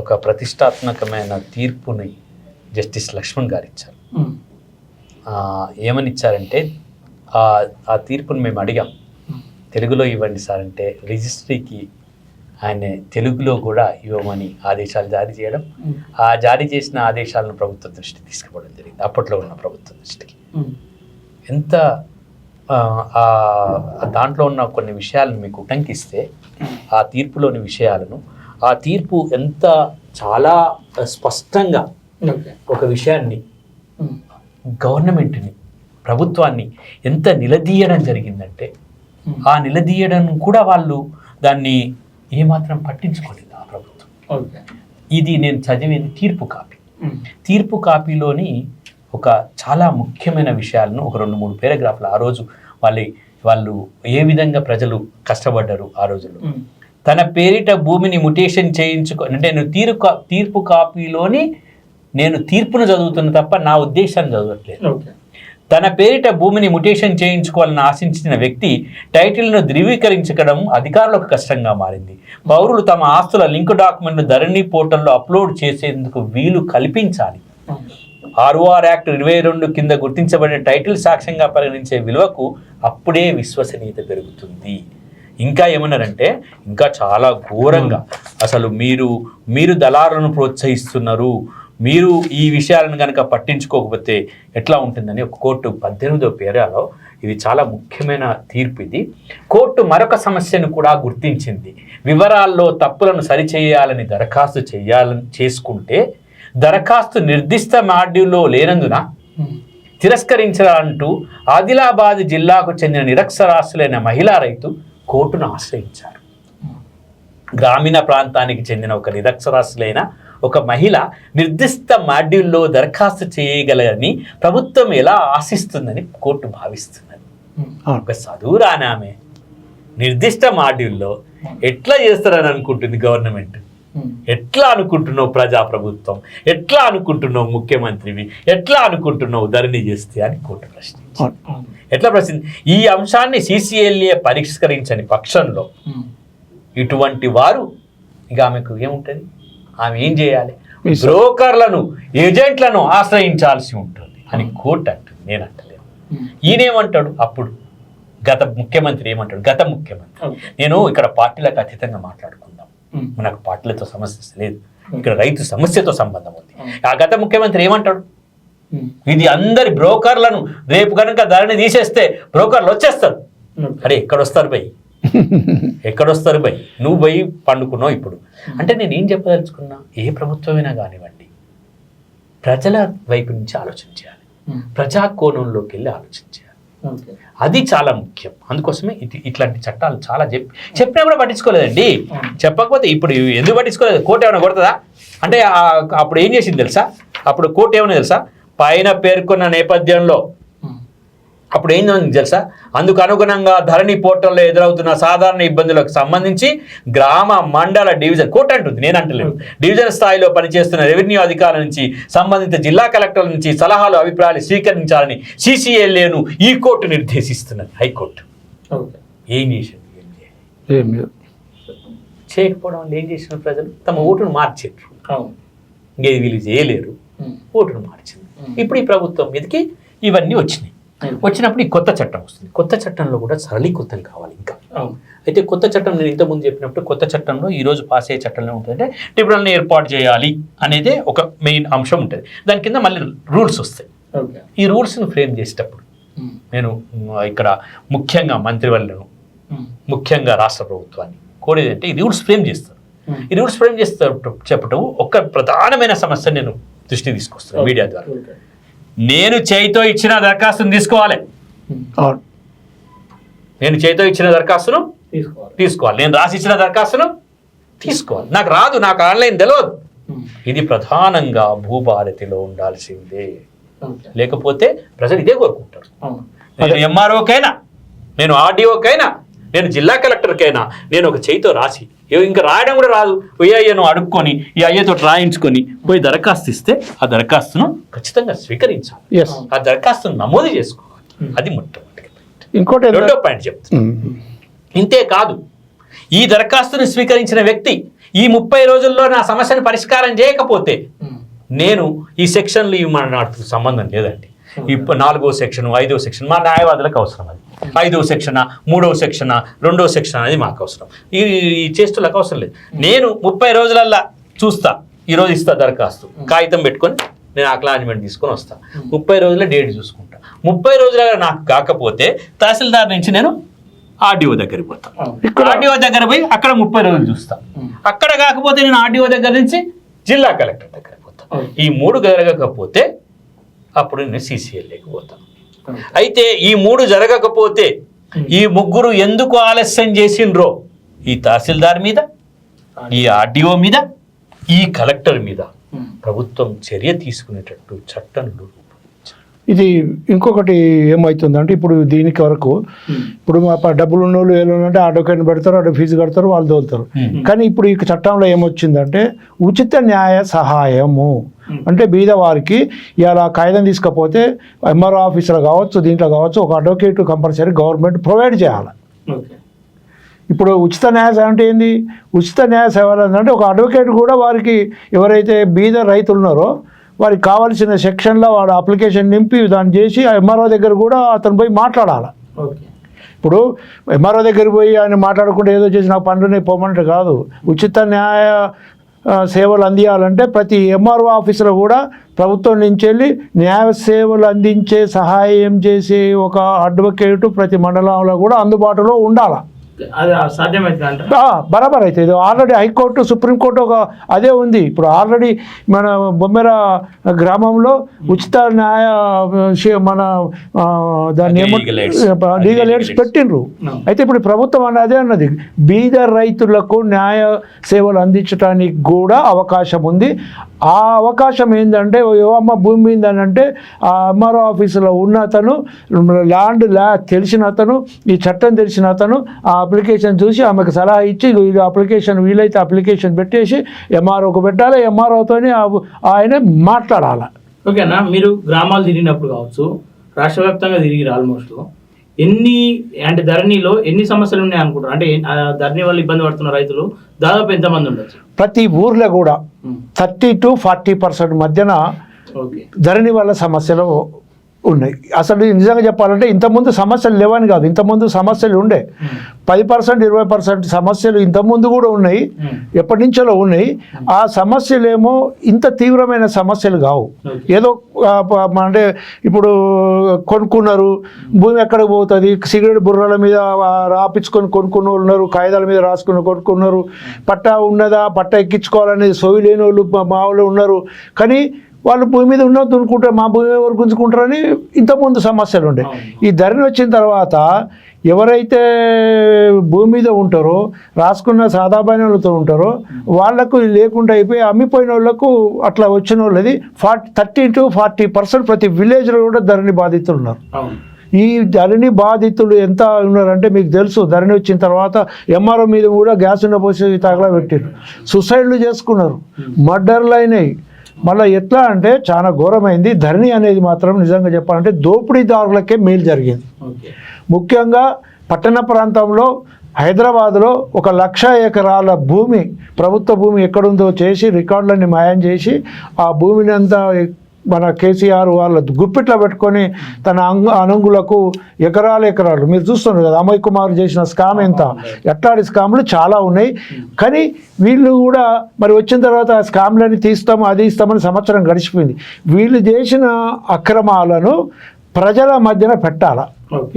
ఒక ప్రతిష్టాత్మకమైన తీర్పుని జస్టిస్ లక్ష్మణ్ గారు ఇచ్చారు. ఏమని ఇచ్చారంటే ఆ తీర్పును మేము అడిగాం, తెలుగులో ఇవ్వండి సార్ అంటే రిజిస్ట్రీకి ఆయన తెలుగులో కూడా ఇవ్వమని ఆదేశాలు జారీ చేయడం, ఆ జారీ చేసిన ఆదేశాలను ప్రభుత్వ దృష్టికి తీసుకుపోవడం జరిగింది. అప్పట్లో ఉన్న ప్రభుత్వ దృష్టికి ఎంత దాంట్లో ఉన్న కొన్ని విషయాలను మీకు ఉటంకిస్తే ఆ తీర్పులోని విషయాలను, ఆ తీర్పు ఎంత చాలా స్పష్టంగా ఒక విషయాన్ని గవర్నమెంట్ని, ప్రభుత్వాన్ని ఎంత నిలదీయడం జరిగిందంటే ఆ నిలదీయడం కూడా వాళ్ళు దాన్ని ఏమాత్రం పట్టించుకోలేదు ఆ ప్రభుత్వం. ఇది నేను చదివేది తీర్పు కాపీ. తీర్పు కాపీలోని ఒక చాలా ముఖ్యమైన విషయాలను ఒక 2-3 పారాగ్రాఫ్లు ఆ రోజు వాళ్ళు ఏ విధంగా ప్రజలు కష్టపడ్డారు ఆ రోజుల్లో. తన పేరిట భూమిని మ్యుటేషన్ అంటే నేను తీర్పు కాపీలోని నేను తీర్పును చదువుతున్న తప్ప నా ఉద్దేశాన్ని చదవట్లేదు. తన పేరిట భూమిని మ్యుటేషన్ చేయించుకోవాలని ఆశించిన వ్యక్తి టైటిల్ను ధృవీకరించడం అధికారులకు కష్టంగా మారింది. పౌరులు తమ ఆస్తుల లింక్ డాక్యుమెంట్ను ధరణి పోర్టల్లో అప్లోడ్ చేసేందుకు వీలు కల్పించాలి. ఆర్ఓఆర్ యాక్ట్ 22 కింద గుర్తించబడిన టైటిల్ సాక్ష్యంగా పరిగణించే విలువకు అప్పుడే విశ్వసనీయత పెరుగుతుంది. ఇంకా ఏమన్నారంటే ఇంకా చాలా ఘోరంగా అసలు మీరు దళారులను ప్రోత్సహిస్తున్నారు, మీరు ఈ విషయాలను కనుక పట్టించుకోకపోతే ఎట్లా ఉంటుందని ఒక కోర్టు 18వ పేరాలో ఇది చాలా ముఖ్యమైన తీర్పు. ఇది కోర్టు మరొక సమస్యను కూడా గుర్తించింది. వివరాల్లో తప్పులను సరిచేయాలని దరఖాస్తు చేసుకుంటే దరఖాస్తు నిర్దిష్ట మాడ్యూల్లో లేనందున తిరస్కరించాలంటూ ఆదిలాబాద్ జిల్లాకు చెందిన నిరక్షరాస్యులైన మహిళా రైతు కోర్టును ఆశ్రయించారు. గ్రామీణ ప్రాంతానికి చెందిన ఒక నిరక్షరాస్యులైన ఒక మహిళ నిర్దిష్ట మాడ్యూల్లో దరఖాస్తు చేయగలని ప్రభుత్వం ఎలా ఆశిస్తుందని కోర్టు భావిస్తున్నది. ఒక చదువు రానామే నిర్దిష్ట మాడ్యూల్లో ఎట్లా చేస్తారని అనుకుంటుంది గవర్నమెంట్, ఎట్లా అనుకుంటున్నావు ప్రజాప్రభుత్వం, ఎట్లా అనుకుంటున్నావు ముఖ్యమంత్రివి, ఎట్లా అనుకుంటున్నావు ధరణి చేస్తే అని కోర్టు ప్రశ్నించింది. ఎట్లా ప్రశ్నించింది? ఈ అంశాన్ని CCLA పరిష్కరించని పక్షంలో ఇటువంటి వారు ఇక ఆమెకు ఏముంటుంది, ఆమె ఏం చేయాలి, బ్రోకర్లను ఏజెంట్లను ఆశ్రయించాల్సి ఉంటుంది అని కోర్టు అంటుంది. నేను అంటలేను. ఈయనేమంటాడు అప్పుడు గత ముఖ్యమంత్రి ఏమంటాడు? గత ముఖ్యమంత్రి నేను ఇక్కడ పార్టీలకు అతీతంగా మాట్లాడుకుందాం, మనకు పార్టీలతో సమస్య లేదు, ఇక్కడ రైతు సమస్యతో సంబంధం ఉంది. ఆ గత ముఖ్యమంత్రి ఏమంటాడు? ఇది అందరి బ్రోకర్లను రేపు కనుక ధరని తీసేస్తే బ్రోకర్లు వచ్చేస్తారు. అరే ఎక్కడొస్తారు భయ్, ఎక్కడొస్తారు భయ్, నువ్వు పోయి పండుకున్నావు ఇప్పుడు. అంటే నేను ఏం చెప్పదలుచుకున్నా, ఏ ప్రభుత్వమైనా కానివ్వండి ప్రజల వైపు నుంచి ఆలోచించాలి, ప్రజా కోణంలోకి వెళ్ళి ఆలోచించాలి. అది చాలా ముఖ్యం. అందుకోసమే ఇట్లాంటి చట్టాలు చాలా చెప్పినా కూడా పట్టించుకోలేదండి. చెప్పకపోతే ఇప్పుడు ఎందుకు పట్టించుకోలేదు? కోర్టు ఏమైనా కొడుతుందా అంటే? అప్పుడు ఏం చేసింది తెలుసా? అప్పుడు కోర్టు ఏమైనా తెలుసా? పైన పేర్కొన్న నేపథ్యంలో అప్పుడు ఏందని తెలుసా? అందుకు అనుగుణంగా ధరణి పోర్టల్లో ఎదురవుతున్న సాధారణ ఇబ్బందులకు సంబంధించి గ్రామ మండల డివిజన్ కోర్టు అంటుంది, నేను అంటలేదు, డివిజన్ స్థాయిలో పనిచేస్తున్న రెవెన్యూ అధికారుల నుంచి సంబంధిత జిల్లా కలెక్టర్ల నుంచి సలహాలు అభిప్రాయాలు స్వీకరించాలని CCLAను ఈ కోర్టు నిర్దేశిస్తున్నది. హైకోర్టు ఏం చేసింది? చేయకపోవడం వల్ల ఏం చేసిన ప్రజలు తమ ఓటును మార్చారు. ఇంకేది వీళ్ళు చేయలేరు, ఓటును మార్చింది. ఇప్పుడు ఈ ప్రభుత్వం మీదకి ఇవన్నీ వచ్చినాయి. వచ్చినప్పుడు ఈ కొత్త చట్టం వస్తుంది. కొత్త చట్టంలో కూడా సరళీకృతం కావాలి ఇంకా. అయితే కొత్త చట్టం నేను ఇంతకుముందు చెప్పినప్పుడు కొత్త చట్టంలో ఈరోజు పాస్ అయ్యే చట్టంలో ఉంటుందంటే ట్రిబ్యునల్ని ఏర్పాటు చేయాలి అనేది ఒక మెయిన్ అంశం ఉంటుంది. దాని కింద మళ్ళీ రూల్స్ వస్తాయి. ఈ రూల్స్ను ఫ్రేమ్ చేసేటప్పుడు నేను ఇక్కడ ముఖ్యంగా మంత్రివర్యులను, ముఖ్యంగా రాష్ట్ర ప్రభుత్వాన్ని కోరేదంటే ఈ రూల్స్ ఫ్రేమ్ చేస్తారు. ఈ రూల్స్ ఫ్రేమ్ చెప్పటం ఒక ప్రధానమైన సమస్య నేను దృష్టి తీసుకొస్తాను మీడియా ద్వారా. నేను చేయితో ఇచ్చిన దరఖాస్తును తీసుకోవాలి, నేను చేయితో ఇచ్చిన దరఖాస్తును తీసుకోవాలి, నేను రాసి ఇచ్చిన దరఖాస్తును తీసుకోవాలి. నాకు రాదు, నాకు ఆన్లైన్ తెలియదు. ఇది ప్రధానంగా భూభారతిలో ఉండాల్సిందే. లేకపోతే ప్రజలు ఇదే కోరుకుంటారు. నేను MROకైనా, నేను RDOకైనా, నేను జిల్లా కలెక్టర్కైనా నేను ఒక చేయితో రాసి, ఇంకా రాయడం కూడా రాదు, అయ్యను అడుక్కొని ఈ అయ్యతో రాయించుకొని పోయి దరఖాస్తు ఇస్తే ఆ దరఖాస్తును ఖచ్చితంగా స్వీకరించాలి, ఆ దరఖాస్తును నమోదు చేసుకోవాలి. అది మొట్టమొదటి. ఇంకోటి రెండో పాయింట్ చెప్తాను. ఇంతే కాదు, ఈ దరఖాస్తును స్వీకరించిన వ్యక్తి ఈ 30 రోజుల్లో నా సమస్యను పరిష్కారం చేయకపోతే నేను ఈ సెక్షన్లు ఇవ్వమన్నట్టు సంబంధం లేదండి. ఇప్పుడు 4వ సెక్షన్, 5వ సెక్షన్ మా న్యాయవాదులకు అవసరం. అది 5వ సెక్షన్, 3వ సెక్షన్, 2వ సెక్షన్ అనేది మాకు అవసరం. ఈ చేస్తులకు అవసరం లేదు. నేను 30 రోజులల్లా చూస్తా, ఈరోజు ఇస్తా దరఖాస్తు, కాగితం పెట్టుకొని నేను అక్నాలెడ్జ్మెంట్ తీసుకొని వస్తా. 30 రోజుల డేట్ చూసుకుంటా. 30 రోజులలో నాకు కాకపోతే తహసీల్దార్ నుంచి నేను RDO దగ్గరికి పోతా. RDO దగ్గర పోయి అక్కడ 30 రోజులు చూస్తా. అక్కడ కాకపోతే నేను RDO దగ్గర నుంచి జిల్లా కలెక్టర్ దగ్గరికి పోతా. ఈ 3 జరగకపోతే అప్పుడు నేను CCLAకి పోతాను. అయితే ఈ 3 జరగకపోతే ఈ 3 ఎందుకు ఆలస్యం చేసిండ్రో ఈ తహసీల్దార్ మీద, ఈ RDO మీద, ఈ కలెక్టర్ మీద ప్రభుత్వం చర్య తీసుకునేటట్టు చట్టంలో ఇది ఇంకొకటి ఏమవుతుందంటే ఇప్పుడు దీనికి వరకు ఇప్పుడు మా డబ్బులు ఉన్న వాళ్ళు ఏమంటే అడ్వకేట్ని పెడతారు, అటు ఫీజు కడతారు, వాళ్ళు తోలుతారు. కానీ ఇప్పుడు ఈ చట్టంలో ఏమొచ్చిందంటే ఉచిత న్యాయ సహాయము అంటే బీద వారికి ఇలా కాగితం తీసుకపోతే ఎంఆర్ఓ ఆఫీసర్ కావచ్చు, దీంట్లో కావచ్చు, ఒక అడ్వకేట్ కంపల్సరీ గవర్నమెంట్ ప్రొవైడ్ చేయాలి. ఇప్పుడు ఉచిత న్యాయ సేవ అంటే ఏంది? ఉచిత న్యాయ సేవలు అంటే ఒక అడ్వకేట్ కూడా వారికి ఎవరైతే బీద రైతులు ఉన్నారో వారికి కావాల్సిన సెక్షన్లో వాడు అప్లికేషన్ నింపి దాన్ని చేసి ఆ ఎంఆర్ఓ దగ్గర కూడా అతను పోయి మాట్లాడాలి. ఇప్పుడు ఎంఆర్ఓ దగ్గర పోయి ఆయన మాట్లాడకుండా ఏదో చేసి నాకు పనులు పోమంటే కాదు. ఉచిత న్యాయ సేవలు అందియాలంటే ప్రతి ఎంఆర్ఓ ఆఫీసులో కూడా ప్రభుత్వం నుంచి వెళ్ళి న్యాయ సేవలు అందించే సహాయం చేసే ఒక అడ్వకేటు ప్రతి మండలంలో కూడా అందుబాటులో ఉండాలి. అది సాధ్యమవుతుంది బరాబర్ అయితే ఇది ఆల్రెడీ హైకోర్టు, సుప్రీంకోర్టు ఒక అదే ఉంది. ఇప్పుడు ఆల్రెడీ మన బొమ్మెర గ్రామంలో ఉచిత న్యాయ మన దాన్ని లీగల్ ఎయిడ్స్ పెట్టిండ్రు. అయితే ఇప్పుడు ప్రభుత్వం అదే అన్నది బీద రైతులకు న్యాయ సేవలు అందించడానికి కూడా అవకాశం ఉంది. ఆ అవకాశం ఏంటంటే అమ్మ భూమి మీద అంటే ఆ ఎంఆర్ఓ ఆఫీసులో ఉన్న అతను ల్యాండ్ తెలిసిన అతను, ఈ చట్టం తెలిసిన అతను ఆ అప్లికేషన్ చూసి ఆమెకు సలహా ఇచ్చి ఇది అప్లికేషన్ వీలైతే అప్లికేషన్ పెట్టేసి ఎంఆర్ఓకు పెట్టాలి, ఎంఆర్ఓతోనే ఆయన మాట్లాడాలి. ఓకేనా? మీరు గ్రామాలు తిరిగినప్పుడు కావచ్చు, రాష్ట్ర వ్యాప్తంగా తిరిగిరు ఆల్మోస్ట్, ఎన్ని అంటే ధరణిలో ఎన్ని సమస్యలు ఉన్నాయి అనుకుంటారు? అంటే ధరణి వల్ల ఇబ్బంది పడుతున్న రైతులు దాదాపు ఎంతమంది ఉండొచ్చు? ప్రతి ఊర్లో కూడా 30 to 40% మధ్యన ధరణి వల్ల సమస్యలు ఉన్నాయి. అసలు నిజంగా చెప్పాలంటే ఇంతకుముందు సమస్యలు లేవని కాదు, ఇంతకుముందు సమస్యలు ఉండే 10% 20% సమస్యలు ఇంతకుముందు కూడా ఉన్నాయి, ఎప్పటి నుంచో ఉన్నాయి. ఆ సమస్యలు ఏమో ఇంత తీవ్రమైన సమస్యలు కావు. ఏదో అంటే ఇప్పుడు కొనుక్కున్నారు, భూమి ఎక్కడికి పోతుంది, సిగరెట్ బుర్రల మీద రాపించుకొని కొనుక్కున్న వాళ్ళు ఉన్నారు, కాగితాల మీద రాసుకుని కొనుక్కున్నారు, పట్టా ఉన్నదా, పట్టా ఎక్కించుకోవాలనేది సోయి లేని వాళ్ళు మా వాళ్ళు ఉన్నారు. కానీ వాళ్ళు భూమి మీద ఉన్న దున్నుకుంటారు, మా భూమి ఎవరు గుంజుకుంటారని ఇంతకుముందు సమస్యలు ఉండే. ఈ ధరణి వచ్చిన తర్వాత ఎవరైతే భూమి మీద ఉంటారో, రాసుకున్న సాదాబాయినలతో ఉంటారో వాళ్లకు లేకుండా అయిపోయి అమ్మిపోయిన వాళ్ళకు అట్లా వచ్చిన వాళ్ళది 30 to 40% ప్రతి విలేజ్లో కూడా ధరణి బాధితులు ఉన్నారు. ఈ ధరణి బాధితులు ఎంత ఉన్నారంటే మీకు తెలుసు, ధరణి వచ్చిన తర్వాత ఎంఆర్ఓ మీద కూడా గ్యాస్ ఉన్న పోసి తగలా పెట్టారు, సూసైడ్లు చేసుకున్నారు, మర్డర్లు అయినాయి. మళ్ళీ ఎట్లా అంటే చాలా ఘోరమైంది. ధరణి అనేది మాత్రం నిజంగా చెప్పాలంటే దోపిడీదారులకే మేలు జరిగింది. ముఖ్యంగా పట్టణ ప్రాంతంలో హైదరాబాద్లో 1,00,000 ఎకరాల భూమి, ప్రభుత్వ భూమి ఎక్కడుందో చేసి రికార్డులన్నీ మాయం చేసి ఆ భూమిని అంతా మన కేసీఆర్ వాళ్ళ గుప్పిట్లో పెట్టుకొని తన అనంగులకు ఎకరాలు మీరు చూస్తున్నారు కదా, అమయ్ కుమార్ చేసిన స్కామ్ ఎంత, ఎట్లాంటి స్కామ్లు చాలా ఉన్నాయి. కానీ వీళ్ళు కూడా మరి వచ్చిన తర్వాత ఆ స్కామ్లని తీస్తాము, అది ఇస్తామని సంవత్సరం గడిచిపోయింది. వీళ్ళు చేసిన అక్రమాలను ప్రజల మధ్యన పెట్టాలా,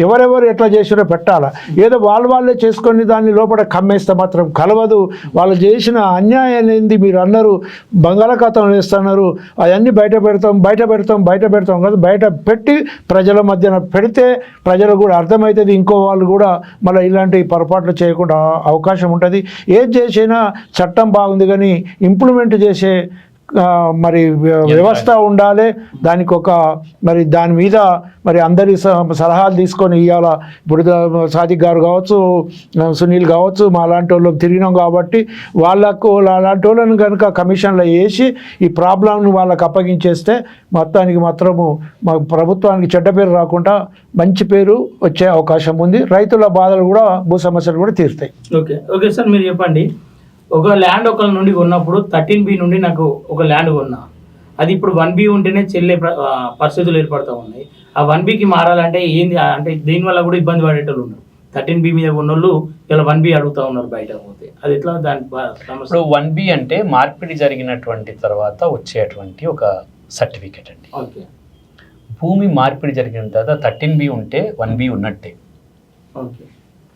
ఎవరెవరు ఎట్లా చేసినా పెట్టాలా. ఏదో వాళ్ళే చేసుకొని దాన్ని లోపల కమ్మేస్తే మాత్రం కలవదు. వాళ్ళు చేసిన అన్యాయం ఏంది మీరు అన్నారు, బంగాళాఖాతం వేస్తున్నారు, అవన్నీ బయట పెడతాం కదా, బయట పెట్టి ప్రజల మధ్యన పెడితే ప్రజలకు కూడా అర్థమవుతుంది. ఇంకో వాళ్ళు కూడా మళ్ళీ ఇలాంటి పొరపాట్లు చేయకుండా అవకాశం ఉంటుంది. ఏది చేసినా చట్టం బాగుంది కానీ ఇంప్లిమెంట్ చేసే మరి వ్యవస్థ ఉండాలి. దానికి ఒక మరి దాని మీద మరి అందరి సలహాలు తీసుకొని ఇవాళ ఇప్పుడు సాదిక్ గారు కావచ్చు, సునీల్ కావచ్చు, మా లాంటి వాళ్ళు తిరిగినాం కాబట్టి వాళ్ళకు అలాంటి వాళ్ళని కనుక కమిషన్లో వేసి ఈ ప్రాబ్లంని వాళ్ళకి అప్పగించేస్తే మొత్తానికి మాత్రము మా ప్రభుత్వానికి చెడ్డ పేరు రాకుండా మంచి పేరు వచ్చే అవకాశం ఉంది. రైతుల బాధలు కూడా, భూ సమస్యలు కూడా తీరుతాయి. ఓకే సార్, మీరు చెప్పండి. ఒక ల్యాండ్ ఒకరి నుండి కొన్నప్పుడు 13B నుండి నాకు ఒక ల్యాండ్ కొన్నా, అది ఇప్పుడు 1B ఉంటేనే చెల్లే పరిస్థితులు ఏర్పడుతూ ఉన్నాయి. ఆ 1Bకి మారాలంటే ఏంది, అంటే దీనివల్ల కూడా ఇబ్బంది పడేటోళ్ళు ఉన్నారు. 13B మీద ఉన్నోళ్ళు ఇలా 1B అడుగుతూ ఉన్నారు బయట పోతే, అది ఎట్లా దాని ఇప్పుడు 1B అంటే మార్పిడి జరిగినటువంటి తర్వాత వచ్చేటువంటి ఒక సర్టిఫికేట్ అండి. ఓకే, భూమి మార్పిడి జరిగిన తర్వాత 13B ఉంటే 1B ఉన్నట్టే. ఓకే,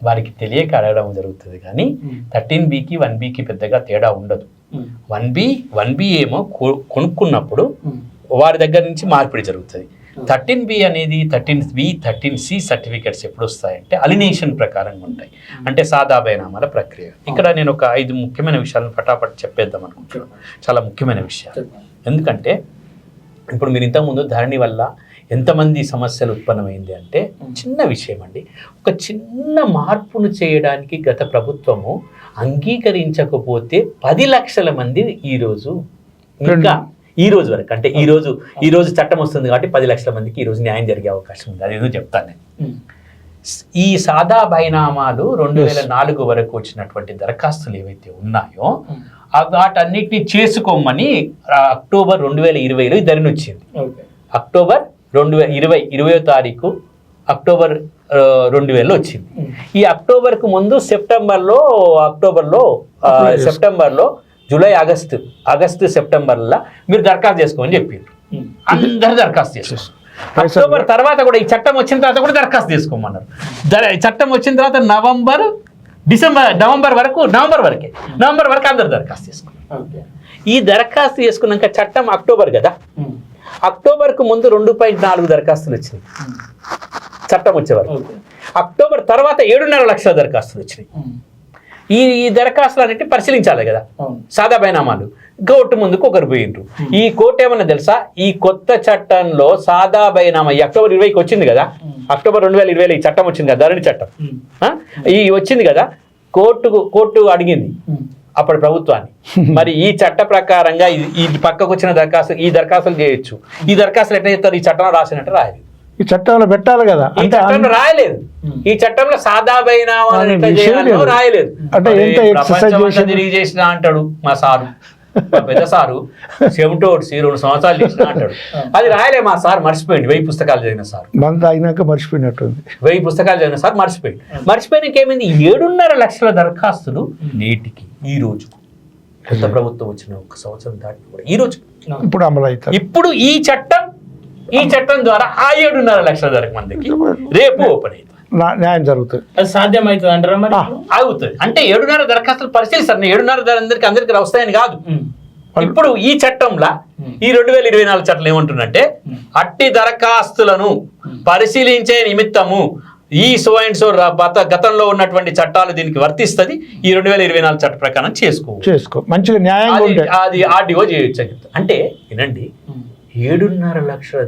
వారికి తెలియక అడగడం జరుగుతుంది కానీ 13Bకి 1Bకి పెద్దగా తేడా ఉండదు. 1B ఏమో కొనుక్కున్నప్పుడు వారి దగ్గర నుంచి మార్పిడి జరుగుతుంది. 13B అనేది 13B 13C సర్టిఫికెట్స్ ఎప్పుడు వస్తాయంటే అలినేషన్ ప్రకారంగా ఉంటాయి, అంటే సాదా బైనామాల ప్రక్రియ. ఇక్కడ నేను ఒక 5 ముఖ్యమైన విషయాలను పటాపట్ చెప్పేద్దాం అనుకుంటున్నాను, చాలా ముఖ్యమైన విషయాలు. ఎందుకంటే ఇప్పుడు మీరు ఇంతకుముందు ధరణి వల్ల ఎంతమంది సమస్యలు ఉత్పన్నమైంది అంటే చిన్న విషయం అండి. ఒక చిన్న మార్పును చేయడానికి గత ప్రభుత్వము అంగీకరించకపోతే 10 లక్షల మంది ఈరోజు ఇంకా ఈ రోజు వరకు అంటే ఈ రోజు చట్టం వస్తుంది కాబట్టి 10 లక్షల మందికి ఈ రోజు న్యాయం జరిగే అవకాశం ఉంది. అదేదో చెప్తాను నేను. ఈ సాదా బైనామాలు 2004 వరకు వచ్చినటువంటి దరఖాస్తులు ఏవైతే ఉన్నాయో వాటన్నిటిని చేసుకోమని అక్టోబర్ 2020లో ధరణి వచ్చింది. అక్టోబర్ 2020 తారీఖు అక్టోబర్ 2000లో వచ్చింది. ఈ అక్టోబర్కు ముందు సెప్టెంబర్లో జూలై ఆగస్టు సెప్టెంబర్లో మీరు దరఖాస్తు చేసుకోమని చెప్పిండ్రు. అందరు దరఖాస్తు చేసుకోండి. అక్టోబర్ తర్వాత కూడా ఈ చట్టం వచ్చిన తర్వాత కూడా దరఖాస్తు చేసుకోమన్నారు. చట్టం వచ్చిన తర్వాత నవంబర్ వరకు అందరు దరఖాస్తు చేసుకున్నారు. ఈ దరఖాస్తు చేసుకున్నాక చట్టం అక్టోబర్ కదా, అక్టోబర్కు ముందు 2.4 దరఖాస్తులు వచ్చినాయి చట్టం వచ్చే వరకు. అక్టోబర్ తర్వాత 7.5 లక్షల దరఖాస్తులు వచ్చినాయి. ఈ దరఖాస్తులు అన్నింటినీ పరిశీలించాలి కదా, సాదా బైనామాలు. కోర్టు ముందుకు ఒకరు పోయిండ్రు. ఈ కోర్టు ఏమన్నా తెలుసా, ఈ కొత్త చట్టంలో సాదా బైనామా ఈ అక్టోబర్ 20కి వచ్చింది కదా, అక్టోబర్ 2020 ఈ చట్టం వచ్చింది కదా, ధరణి చట్టం ఈ వచ్చింది కదా, కోర్టు అడిగింది అప్పటి ప్రభుత్వాన్ని, మరి ఈ చట్ట ప్రకారంగా ఈ పక్కకు వచ్చిన ఈ దరఖాస్తులు చేయొచ్చు. ఈ దరఖాస్తులు ఎట్లా చేస్తారు? ఈ చట్టంలో రాసినట్టు రాయలేదు. ఈ చట్టంలో పెట్టాలి కదా, ఈ చట్టంలో రాయలేదు. ఈ చట్టంలో సాదా బైనామాలు రాయలేదు. తిరిగి చేసిన అంటాడు మా సారు, పెద్ద సారు, చెమటోడ్సి 2 సంవత్సరాలు చేసిన అంటాడు. అది రాయలే మా సార్, మర్చిపోయింది. 1000 పుస్తకాలు చదివిన సార్, అయినాక మర్చిపోయినట్టుంది. 1000 పుస్తకాలు చదివిన సార్ మర్చిపోయినాక ఏమైంది? 7.5 లక్షల దరఖాస్తులు నేటికి ఈ రోజు కొత్త ప్రభుత్వం వచ్చిన 1 సంవత్సరం దాటి కూడా ఈ రోజు ఇప్పుడు అమలు అవుతుంది. ఇప్పుడు ఈ చట్టం ద్వారా ఆ 7.5 లక్షల మందికి రేపు ఓపెన్ అవుతుంది, న్యాయం జరుగుతుంది. అది సాధ్యమవుతుంది అంటారా? మరి అవుతుంది అంటే 7.5 దరఖాస్తులు పరిశీలిస్తారు. 7.5 అందరికి వస్తాయని కాదు. ఇప్పుడు ఈ చట్టంలో ఈ 2024 చట్టం ఏమంటుందంటే, అట్టి దరఖాస్తులను పరిశీలించే నిమిత్తము ఈ సో అండ్ సో గతంలో ఉన్నటువంటి చట్టాలు దీనికి వర్తిస్తుంది. ఈ 2024 చట్ట ప్రకారం చేసుకో మంచిగా న్యాయంగా అది ఆర్డీఓ చేయొచ్చు. అంటే వినండి, 7.5 లక్షల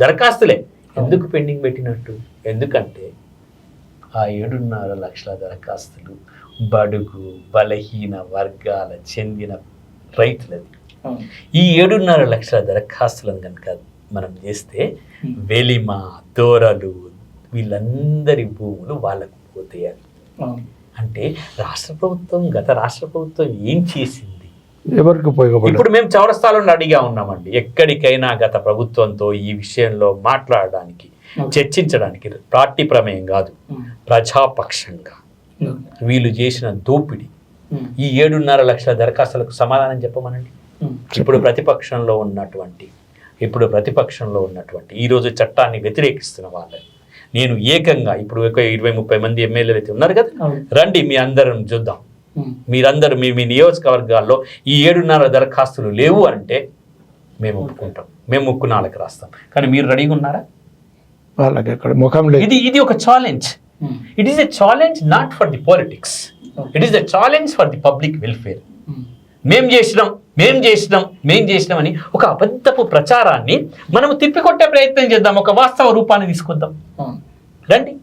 దరఖాస్తులే ఎందుకు పెండింగ్ పెట్టినట్టు? ఎందుకంటే ఆ 7.5 లక్షల దరఖాస్తులు బడుగు బలహీన వర్గాల చెందిన రైతులది. ఈ 7.5 లక్షల దరఖాస్తులను కనుక మనం చేస్తే వెలిమ దోరలు వీళ్ళందరి భూములు వాళ్ళకు పోతాయి. అంటే గత రాష్ట్ర ప్రభుత్వం ఏం చేసింది? ఎవరికి ఉపయోగపడదు. ఇప్పుడు మేము చౌరస్తాలో అడిగా ఉన్నామండి, ఎక్కడికైనా గత ప్రభుత్వంతో ఈ విషయంలో మాట్లాడడానికి చర్చించడానికి పార్టీ ప్రమేయం కాదు, ప్రజాపక్షంగా వీళ్ళు చేసిన దోపిడీ ఈ 7.5 లక్షల దరఖాస్తులకు సమాధానం చెప్పమనండి. ఇప్పుడు ప్రతిపక్షంలో ఉన్నటువంటి ఈరోజు చట్టాన్ని వ్యతిరేకిస్తున్న వాళ్ళని నేను ఏకంగా ఇప్పుడు 20-30 మంది ఎమ్మెల్యేలు అయితే ఉన్నారు కదా, రండి మీ అందరం చూద్దాం, మీరందరూ మీ నియోజకవర్గాల్లో ఈ 7.5 దరఖాస్తులు లేవు అంటే మేము ఒప్పుకుంటాం, మేము ముక్కునాలకు రాస్తాం. కానీ మీరు రెడీగా ఉన్నారా? వాళ్ళకి అక్కడ ముఖం లేదు. ఇది ఒక challenge. It is a challenge not for the politics, it is a challenge for the public welfare. మేం చేసినాం అని ఒక అబద్ధపు ప్రచారాన్ని మనం తిప్పికొట్టే ప్రయత్నం చేద్దాం, ఒక వాస్తవ రూపాన్ని తీసుకొద్దాం. రండి,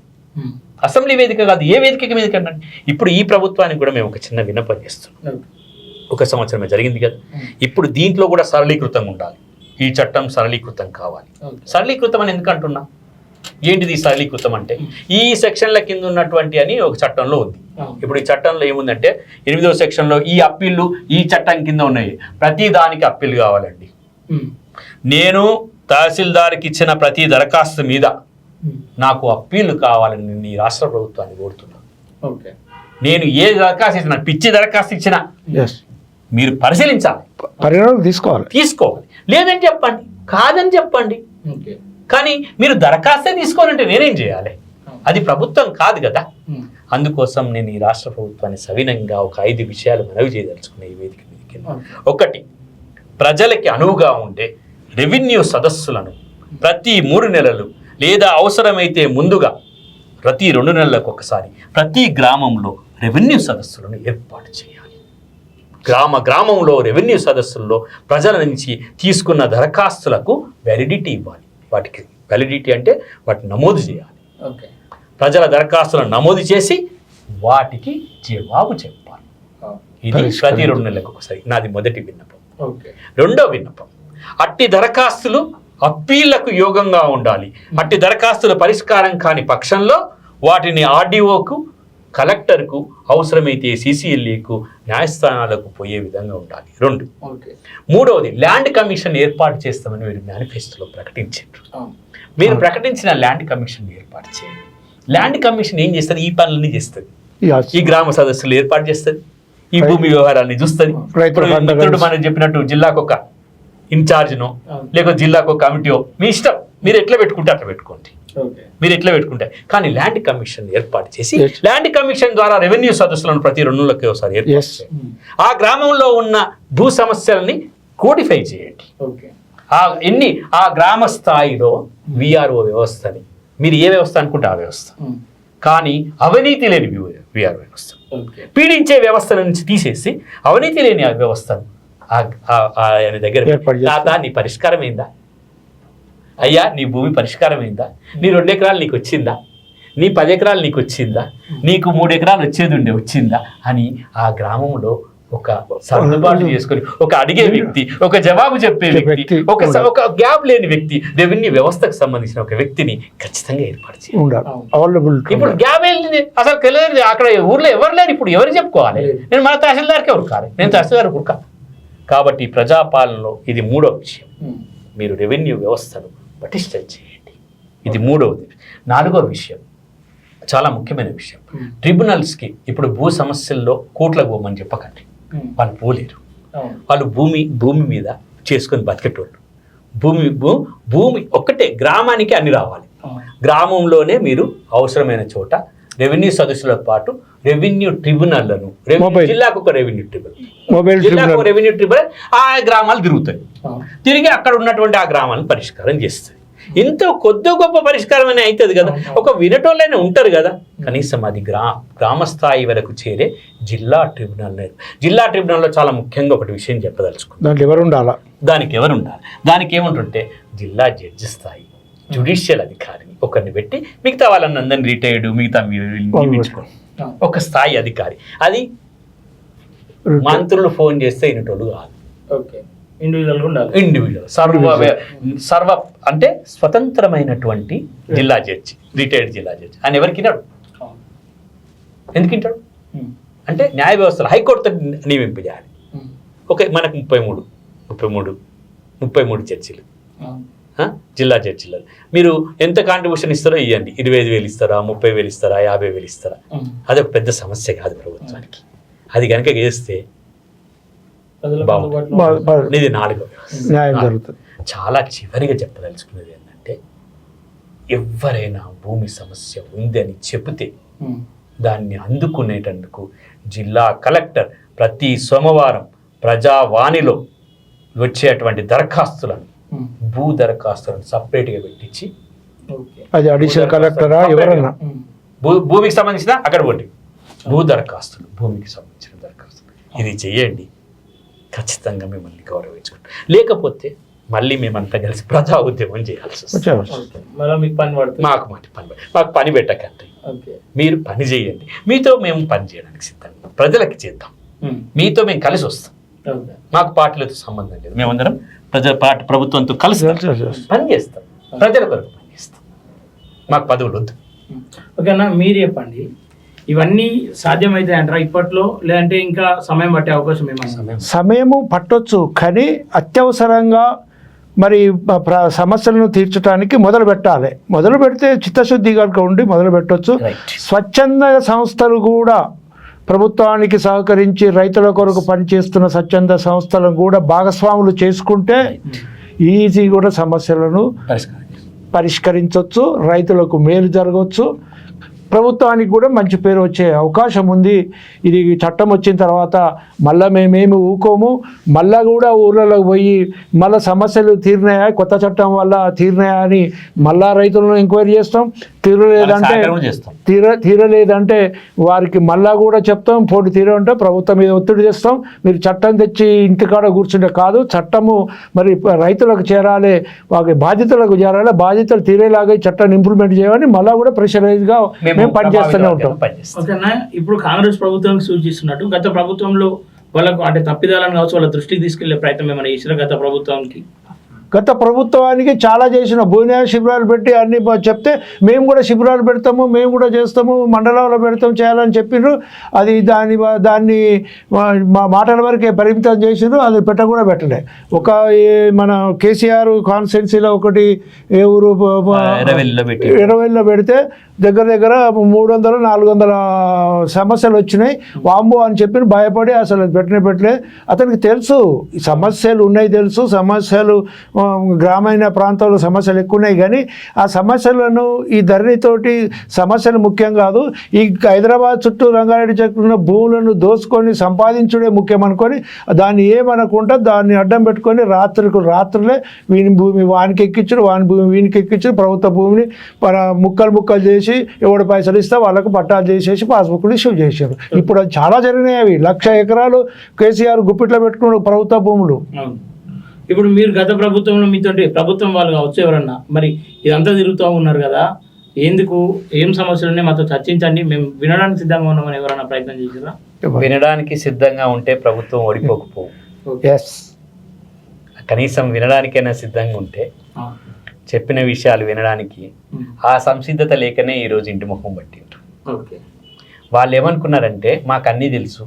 అసెంబ్లీ వేదిక కాదు, ఏ వేదిక మీద కండి. ఇప్పుడు ఈ ప్రభుత్వానికి కూడా మేము ఒక చిన్న విన్నపం చేస్తున్నాం. 1 సంవత్సరమే జరిగింది కదా, ఇప్పుడు దీంట్లో కూడా సరళీకృతంగా ఉండాలి. ఈ చట్టం సరళీకృతం కావాలి. సరళీకృతం అని ఎందుకు అంటున్నా? ఏంటిది సరళీకృతం అంటే, ఈ సెక్షన్ల కింద ఉన్నటువంటి అని ఒక చట్టంలో ఉంది. ఇప్పుడు ఈ చట్టంలో ఏముందంటే 8వ సెక్షన్లో ఈ అప్పీళ్ళు ఈ చట్టం కింద ఉన్నాయి. ప్రతి దానికి అప్పీల్ కావాలండి. నేను తహసీల్దార్కి ఇచ్చిన ప్రతి దరఖాస్తు మీద నాకు అప్పీలు కావాలని నేను ఈ రాష్ట్ర ప్రభుత్వాన్ని కోరుతున్నాను. నేను ఏ దరఖాస్తు ఇచ్చినా, పిచ్చి దరఖాస్తు ఇచ్చినా మీరు పరిశీలించాలి, పరిగణలోకి తీసుకోవాలి. లేదని చెప్పండి, కాదని చెప్పండి. కానీ మీరు దరఖాస్తే తీసుకోవాలంటే నేనేం చేయాలి? అది ప్రభుత్వం కాదు కదా. అందుకోసం నేను ఈ రాష్ట్ర ప్రభుత్వాన్ని సవినంగా ఒక 5 విషయాలు మనవి చేయదలుచుకున్న ఈ వేదిక మీదకి. 1, ప్రజలకి అనువుగా ఉండే రెవెన్యూ సదస్సులను ప్రతి 3 నెలలు లేదా అవసరమైతే ముందుగా ప్రతి 2 నెలలకు ఒకసారి ప్రతి గ్రామంలో రెవెన్యూ సదస్సులను ఏర్పాటు చేయాలి. గ్రామంలో రెవెన్యూ సదస్సుల్లో ప్రజల నుంచి తీసుకున్న దరఖాస్తులకు వ్యాలిడిటీ ఇవ్వాలి. వాటికి వ్యాలిడిటీ అంటే వాటిని నమోదు చేయాలి. ఓకే. ప్రజల దరఖాస్తులను నమోదు చేసి వాటికి జవాబు చెప్పాలి. ఇది ప్రతి 2 నెలలకు ఒకసారి. నాది మొదటి విన్నపం. ఓకే. రెండో విన్నపం, అట్టి దరఖాస్తులు అప్పీళ్లకు యోగంగా ఉండాలి. అట్టి దరఖాస్తుల పరిష్కారం కాని పక్షంలో వాటిని ఆర్డీఓకు, కలెక్టర్కు, అవసరమైతే CCLAకు, న్యాయస్థానాలకు పోయే విధంగా ఉండాలి. 2. ఓకే. మూడవది, ల్యాండ్ కమిషన్ ఏర్పాటు చేస్తామని మీరు మేనిఫెస్టోలో ప్రకటించారు. మీరు ప్రకటించిన ల్యాండ్ కమిషన్ ఏర్పాటు చేయండి. ల్యాండ్ కమిషన్ ఏం చేస్తుంది? ఈ పనులన్నీ చేస్తుంది. ఈ గ్రామ సదస్సులు ఏర్పాటు చేస్తుంది, ఈ భూమి వ్యవహారాన్ని చూస్తుంది. మిత్రుడు మనం చెప్పినట్టు జిల్లాకు ఒక ఇన్ఛార్జ్నో లేకపోతే జిల్లాకు ఒక కమిటీయో, మీ ఇష్టం, మీరు ఎట్లా పెట్టుకుంటే అట్లా పెట్టుకోండి, మీరు ఎట్లా పెట్టుకుంటే. కానీ ల్యాండ్ కమిషన్ ఏర్పాటు చేసి ల్యాండ్ కమిషన్ ద్వారా రెవెన్యూ సదస్సులను ప్రతి 2 నెలలకి ఒకసారి ఏర్పాటు చేయండి. ఆ గ్రామంలో ఉన్న భూ సమస్యలని కోడిఫై చేయండి. ఆ గ్రామ స్థాయిలో VRO వ్యవస్థని, మీరు ఏ వ్యవస్థ అనుకుంటే ఆ వ్యవస్థ, కానీ అవినీతి లేని VRO వ్యవస్థ, పీడించే వ్యవస్థ నుంచి తీసేసి అవినీతి లేని ఆ వ్యవస్థను ఆయన దగ్గర నీ పరిష్కారం అయిందా అయ్యా, నీ భూమి పరిష్కారం అయిందా, నీ 2 ఎకరాలు నీకు వచ్చిందా, నీ 10 ఎకరాలు నీకు వచ్చిందా, నీకు 3 ఎకరాలు వచ్చేది వచ్చిందా అని ఆ గ్రామంలో ఒక సర్దుబాటు చేసుకొని ఒక అడిగే వ్యక్తి, ఒక జవాబు చెప్పే వ్యక్తి, ఒక గ్యాప్ లేని వ్యక్తి, రెవెన్యూ వ్యవస్థకు సంబంధించిన ఒక వ్యక్తిని ఖచ్చితంగా ఏర్పాటు చేయాలి. ఇప్పుడు గ్యాప్ ఏంటి అసలు తెలియదు. అక్కడ ఊర్లో ఎవరు లేరు. ఇప్పుడు ఎవరు చెప్పుకోవాలి? నేను మన తహసీల్దార్కే ఉరకాలి, నేను తహసీల్దార్ ఉరకాలి. కాబట్టి ప్రజాపాలనలో ఇది 3వ విషయం. మీరు రెవెన్యూ వ్యవస్థను పటిష్టం చేయండి. ఇది 3వది. 4వ విషయం చాలా ముఖ్యమైన విషయం. ట్రిబ్యునల్స్కి ఇప్పుడు భూ సమస్యల్లో కోట్లకు పోమని చెప్పకండి. వాళ్ళు పోలేరు. వాళ్ళు భూమి మీద చేసుకొని బతికేటోళ్ళు. భూమి ఒక్కటే, గ్రామానికి అన్ని రావాలి. గ్రామంలోనే మీరు అవసరమైన చోట రెవెన్యూ సదస్సులతో పాటు రెవెన్యూ ట్రిబ్యునల్లను, జిల్లాకు ఒక రెవెన్యూ ట్రిబ్యునల్, జిల్లాకు రెవెన్యూ ట్రిబ్యునల్ ఆ గ్రామాలు తిరుగుతాయి. తిరిగి అక్కడ ఉన్నటువంటి ఆ గ్రామాలను పరిష్కారం చేస్తుంది. ఇంత కొద్ది గొప్ప పరిష్కారం అని అవుతుంది కదా. ఒక వినటోళ్ళైనా ఉంటారు కదా. కనీసం అది గ్రామ స్థాయి వరకు చేరే జిల్లా ట్రిబ్యునల్. జిల్లా ట్రిబ్యునల్లో చాలా ముఖ్యంగా ఒకటి విషయం చెప్పదలుచుకున్నాను. దానికి ఎవరు ఉండాలి? దానికి ఏముంటుంటే జిల్లా జడ్జి స్థాయి జ్యుడిషియల్ అధికారిని ఒకరిని పెట్టి, మిగతా వాళ్ళని అందరినీ రిటైర్డ్, మిగతా మీరు నియమించుకోండి. ఒక స్థాయి అధికారి. అది మంత్రులు ఫోన్ చేస్తే వినటోళ్ళు కాదు. ఇండివిజువల్ సర్వ అంటే స్వతంత్రమైనటువంటి జిల్లా జడ్జి, రిటైర్డ్ జిల్లా జడ్జి అని ఎవరికి విన్నాడు? ఎందుకు వింటాడు? అంటే న్యాయ వ్యవస్థలో హైకోర్టు నియమింపు చేయాలి. ఓకే, మనకు 33 జడ్జీలు, జిల్లా జడ్జీలు. మీరు ఎంత కాంట్రిబ్యూషన్ ఇస్తారో ఇవ్వండి. 25,000 ఇస్తారా, 30,000 ఇస్తారా, 50,000 ఇస్తారా? అదొక పెద్ద సమస్య కాదు ప్రభుత్వానికి. అది కనుక చేస్తే ఇది 4వ వ్యవస్థ. చాలా చివరిగా చెప్పదలుచుకున్నది ఏంటంటే, ఎవరైనా భూమి సమస్య ఉంది అని చెబితే దాన్ని అందుకునేటందుకు జిల్లా కలెక్టర్ ప్రతి సోమవారం ప్రజావాణిలో వచ్చేటువంటి దరఖాస్తులను, భూ దరఖాస్తులను సపరేట్గా పెట్టించి, అది అడిషనల్ కలెక్టరా ఎవరన్నా భూమికి సంబంధించిన అక్కడ ఒకటి భూ దరఖాస్తులు, భూమికి సంబంధించిన దరఖాస్తులు ఇది చెయ్యండి. ఖచ్చితంగా మిమ్మల్ని గౌరవించుకుంటాం. లేకపోతే మళ్ళీ మేమంతా కలిసి ప్రజా ఉద్యమం చేయాల్సి వస్తుంది. మాకు పని పెట్టకండి, మీరు పని చేయండి. మీతో మేము పని చేయడానికి సిద్ధంగా, ప్రజలకి చేద్దాం. మీతో మేము కలిసి వస్తాం. మాకు పార్టీలతో సంబంధం లేదు. మేమందరం ప్రభుత్వంతో కలిసి పని చేస్తాం, ప్రజల కొరకు పని చేస్తాం. మాకు పదవులు వద్దు. ఓకేనా, మీరు చెప్పండి. ఇవన్నీ సాధ్యమైతే అంటారా ఇప్పట్లో, లేదంటే ఇంకా సమయం పట్టే అవకాశం ఏమైనా? సమయము పట్టొచ్చు, కానీ అత్యవసరంగా మరి సమస్యలను తీర్చడానికి మొదలు పెట్టాలి. మొదలు పెడితే చిత్తశుద్ధి కనుక ఉండి మొదలు పెట్టవచ్చు. స్వచ్ఛంద సంస్థలు కూడా ప్రభుత్వానికి సహకరించి రైతుల కొరకు పనిచేస్తున్న స్వచ్ఛంద సంస్థలను కూడా భాగస్వాములు చేసుకుంటే ఈజీ కూడా సమస్యలను పరిష్కరించవచ్చు, రైతులకు మేలు జరగవచ్చు. ప్రభుత్వానికి కూడా మంచి పేరు వచ్చే అవకాశం ఉంది. ఇది చట్టం వచ్చిన తర్వాత మళ్ళీ మేమేమి ఊకోము, మళ్ళా కూడా ఊళ్ళలోకి పోయి మళ్ళీ సమస్యలు తీరినాయా, కొత్త చట్టం వల్ల తీరినాయా అని మళ్ళా రైతులను ఎంక్వైరీ చేస్తాం. తీరలేదంటే వారికి మళ్ళా కూడా చెప్తాం, పోటీ తీరంటే ప్రభుత్వం మీద ఒత్తిడి చేస్తాం. మీరు చట్టం తెచ్చి ఇంటికాడ కూర్చుంటే కాదు, చట్టము మరి రైతులకు చేరాలి, వారి బాధ్యతలకు చేరాలి, బాధ్యతలు తీరేలాగా చట్టాన్ని ఇంప్లిమెంట్ చేయాలని మళ్ళా కూడా ప్రెషరైజ్గా మేము పనిచేస్తూనే ఉంటాం. ఓకేనా, ఇప్పుడు కాంగ్రెస్ ప్రభుత్వం సూచిస్తున్నట్టు గత ప్రభుత్వంలో వాళ్ళకు అంటే తప్పిదాలను కావచ్చు వాళ్ళ దృష్టికి తీసుకెళ్లే ప్రయత్నం ఏమైనా చేసిన గత ప్రభుత్వానికి చాలా చేసిన భూన్యాయ శిబిరాలు పెట్టి అన్ని చెప్తే మేము కూడా శిబిరాలు పెడతాము, మేము కూడా చేస్తాము, మండలంలో పెడతాం చేయాలని చెప్పిండ్రు. అది దాన్ని మా మాటల వరకే పరిమితం చేసిండ్రు. అది కూడా పెట్టలే. ఒక మన కేసీఆర్ కాన్స్టిట్యున్సీలో ఒకటి ఏ ఊరు ఎరవెల్లో పెడితే దగ్గర 300-400 సమస్యలు వచ్చినాయి. వాంబో అని చెప్పి భయపడి అసలు పెట్టలే. అతనికి తెలుసు ఈ సమస్యలు ఉన్నాయి, తెలుసు సమస్యలు గ్రామీణ ప్రాంతాల్లో సమస్యలు ఎక్కువ ఉన్నాయి. కానీ ఆ సమస్యలను ఈ ధరణితోటి సమస్యలు ముఖ్యం కాదు, ఈ హైదరాబాద్ చుట్టూ రంగారెడ్డి చెక్కున్న భూములను దోసుకొని సంపాదించుడే ముఖ్యం అనుకొని దాన్ని ఏమనకుండా దాన్ని అడ్డం పెట్టుకొని రాత్రులే వీని భూమి వానికి ఎక్కించారు, వాని భూమి వీనికి ఎక్కించారు, ప్రభుత్వ భూమిని ముక్కలు చేసి ఎవడు పైసలు ఇస్తే వాళ్ళకు పట్టాలు చేసేసి పాస్బుక్లు ఇష్యూ చేశారు. ఇప్పుడు అది చాలా జరిగినాయి. అవి 1,00,000 ఎకరాలు కేసీఆర్ గుప్పిట్లో పెట్టుకున్న ప్రభుత్వ భూములు. ఇప్పుడు మీరు గత ప్రభుత్వంలో మీతో ప్రభుత్వం వాళ్ళు కావచ్చు ఎవరన్నా మరి ఇదంతా తిరుగుతూ ఉన్నారు కదా, ఎందుకు ఏం సమస్యలు ఉన్నాయి మాతో చర్చించండి, మేము వినడానికి సిద్ధంగా ఉన్నామని ఎవరన్నా ప్రయత్నం చేసారా? వినడానికి సిద్ధంగా ఉంటే ప్రభుత్వం ఓడిపోకపోవు. కనీసం వినడానికైనా సిద్ధంగా ఉంటే చెప్పిన విషయాలు వినడానికి ఆ సంసిద్ధత లేకనే ఈరోజు ఇంటి ముఖం పట్టిండ్రు. వాళ్ళు ఏమనుకున్నారంటే మాకు అన్నీ తెలుసు,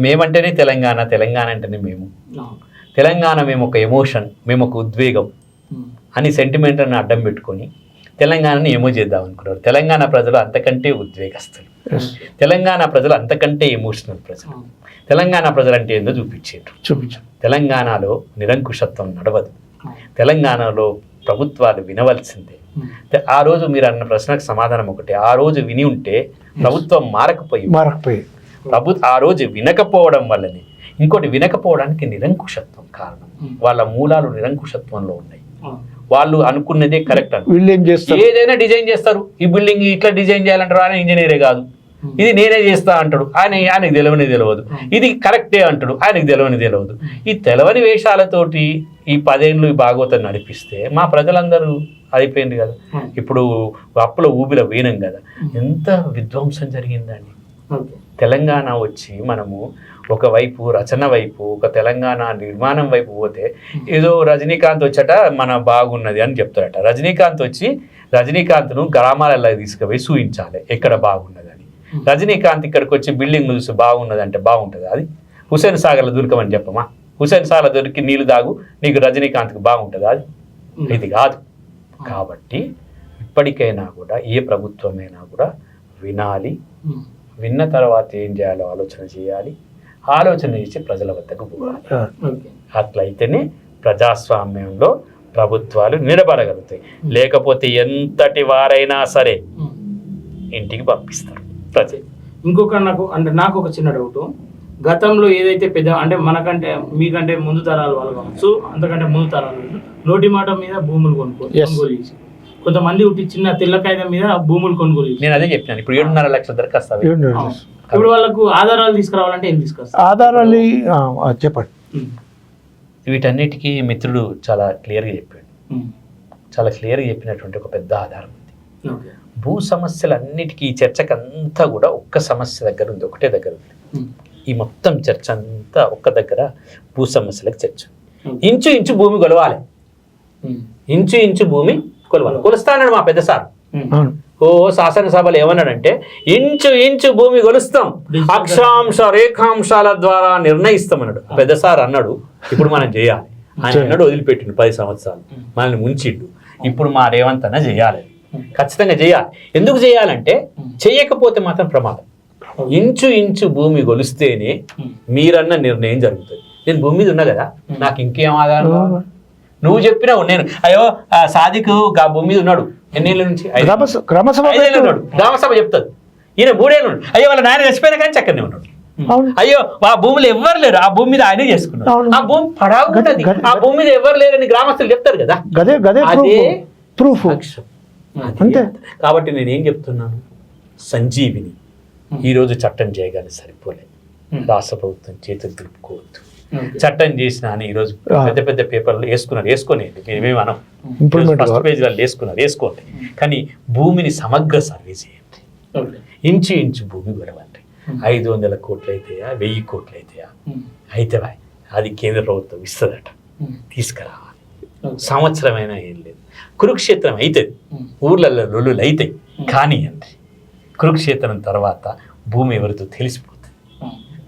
మేమంటేనే తెలంగాణ అంటేనే తెలంగాణ మేము ఒక ఎమోషన్, మేము ఒక ఉద్వేగం అని సెంటిమెంట్ అని అడ్డం పెట్టుకొని తెలంగాణని ఏమో చేద్దాం అనుకున్నారు. తెలంగాణ ప్రజలు అంతకంటే ఉద్వేగస్తులు, తెలంగాణ ప్రజలు అంతకంటే ఎమోషనల్ ప్రజలు. తెలంగాణ ప్రజలు అంటే ఏందో చూపించారు. తెలంగాణలో నిరంకుశత్వం నడవదు, తెలంగాణలో ప్రభుత్వాలు వినవలసిందే. ఆ రోజు మీరు అన్న ప్రశ్నకు సమాధానం ఒకటే, ఆ రోజు విని ఉంటే ప్రభుత్వం మారకపోయి ఆ రోజు వినకపోవడం వల్లనే. ఇంకోటి, వినకపోవడానికి నిరంకుశత్వం కారణం. వాళ్ళ మూలాలు నిరంకుశత్వంలో ఉన్నాయి. వాళ్ళు అనుకున్నదే కరెక్ట్ ఏదైనా డిజైన్ చేస్తారు. ఈ బిల్డింగ్ ఇట్లా డిజైన్ చేయాలంటారు, ఆయన ఇంజనీరే కాదు, ఇది నేనే చేస్తా అంటాడు, ఆయనకి తెలియదు. ఇది కరెక్టే అంటాడు, ఆయనకి తెలియదు. ఈ తెలవని వేషాలతోటి ఈ 10 ఏళ్ళు ఈ భాగవతం నడిపిస్తే మా ప్రజలందరూ అయిపోయింది కదా. ఇప్పుడు అప్పుల ఊబిలో వీనం కదా. ఎంత విధ్వంసం జరిగిందండి. తెలంగాణ వచ్చి మనము ఒకవైపు రచన వైపు, ఒక తెలంగాణ నిర్మాణం వైపు పోతే ఏదో రజనీకాంత్ వచ్చట మన బాగున్నది అని చెప్తారట. రజనీకాంత్ వచ్చి రజనీకాంత్ను గ్రామాలలో తీసుకుపోయి చూపించాలి ఎక్కడ బాగున్నదని. రజనీకాంత్ ఇక్కడికి వచ్చి బిల్డింగ్ చూసి బాగున్నది అంటే బాగుంటుంది. అది హుసేన్ సాగర్లో దొరకమని చెప్పమా? హుసేన్ సాగర్లో దొరికి నీళ్ళు తాగు, నీకు రజనీకాంత్కి బాగుంటుంది? అది ఇది కాదు. కాబట్టి ఇప్పటికైనా కూడా ఏ ప్రభుత్వమైనా కూడా వినాలి, విన్న తర్వాత ఏం చేయాలో ఆలోచన చేయాలి, ఆలోచన చేసి ప్రజల వద్దకు పోవాలి. అట్లయితేనే ప్రజాస్వామ్యంలో ప్రభుత్వాలు నిలబడగలుగుతాయి. లేకపోతే ఎంతటి వారైనా సరే ఇంటికి పంపిస్తారు ప్రజలు. ఇంకొక నాకు ఒక చిన్న డౌట్, గతంలో ఏదైతే పెద్ద అంటే మనకంటే మీకంటే ముందు తరాలు వాళ్ళు కావచ్చు, అంతకంటే ముందు తరాలు నోటి మాట మీద భూములు కొనుగోలు చేసి, కొంతమంది చిన్న తెల్ల కాగితం మీద భూములు కొనుగోలు చేసి, నేను అదే చెప్పినాను. ఇప్పుడు 7.5 లక్షల దరఖాస్తు. ఇప్పుడు వాళ్ళకు ఆధారాలు తీసుకురావాలంటే ఏం తీసుకొస్తారు? ఆధారాలు చెప్పండి. వీటన్నిటికీ మిత్రుడు చాలా క్లియర్గా చెప్పాడు. చాలా క్లియర్గా చెప్పినటువంటి ఒక పెద్ద ఆధారం ఉంది. భూ సమస్యలన్నిటికీ ఈ చర్చకంతా కూడా ఒక్క సమస్య దగ్గర ఉంది, ఒకటే దగ్గర ఉంది. ఈ మొత్తం చర్చ అంతా ఒక్క దగ్గర భూ సమస్యలకు చర్చ. ఇంచు భూమి కొలవాలి, ఇంచు భూమి కొలవాలి. కొలుస్తానన్నాడు మా పెద్ద సార్. శాసనసభలో ఏమన్నాడంటే ఇంచు భూమి కొలుస్తాం, అక్షాంశ రేఖాంశాల ద్వారా నిర్ణయిస్తాం అన్నాడు పెద్ద సార్ అన్నాడు. ఇప్పుడు మనం చేయాలి. ఆయన అన్నాడు, వదిలిపెట్టిండు 10 సంవత్సరాలు, మనల్ని ముంచిండు. ఇప్పుడు మా రేవంత్ అన్న చేయాలి, ఖచ్చితంగా చేయాలి. ఎందుకు చేయాలంటే చేయకపోతే మాత్రం ప్రమాదం. ఇంచు భూమి కొలిస్తేనే మీరన్న నిర్ణయం జరుగుతుంది. నేను భూమి మీద ఉన్నా కదా, నాకు ఇంకేం ఆధారం? నువ్వు చెప్పినావు నేను అయ్యో ఆ సాదికు ఆ భూమి మీద ఉన్నాడు ఎన్నేళ్ళ నుంచి గ్రామసభ 5 ఏళ్ళు ఉన్నాడు గ్రామసభ చెప్తుంది ఈయన 3 ఏళ్ళు ఉన్నాడు అయ్యో వాళ్ళ నాయన చచ్చిపోయినా కానీ చక్కనే ఉన్నాడు అయ్యో ఆ భూమిలో ఎవ్వరు లేరు ఆ భూమి మీద ఆయనే చేసుకున్నాడు ఆ భూమి పడాగుంటది ఆ భూమి మీద ఎవరు లేరని గ్రామస్తులు చెప్తారు కదా అదే ప్రూఫ్ అంతే. కాబట్టి నేను ఏం చెప్తున్నాను సంజీవిని ఈరోజు చట్టం చేయగానే సరిపోలేదు రాష్ట్ర ప్రభుత్వం చేతులు దులుపుకోవద్దు చట్టం చేసిన అని ఈరోజు పెద్ద పెద్ద పేపర్లు వేసుకోనేది మేమేమి అనం ఫస్ట్ పేజీలలో వేసుకోండి కానీ భూమిని సమగ్ర సర్వే చేయండి ఇంచు భూమి గొడవండి 500 కోట్లు అయితాయా 1000 కోట్లు అయితాయా అయితే అది కేంద్ర ప్రభుత్వం ఇస్తుందట తీసుకురావాలి సంవత్సరమైనా ఏం లేదు కురుక్షేత్రం అవుతుంది ఊర్లలో లొల్లులు అవుతాయి కానీ అండి కురుక్షేత్రం తర్వాత భూమి ఎవరితో తెలిసిపోతుంది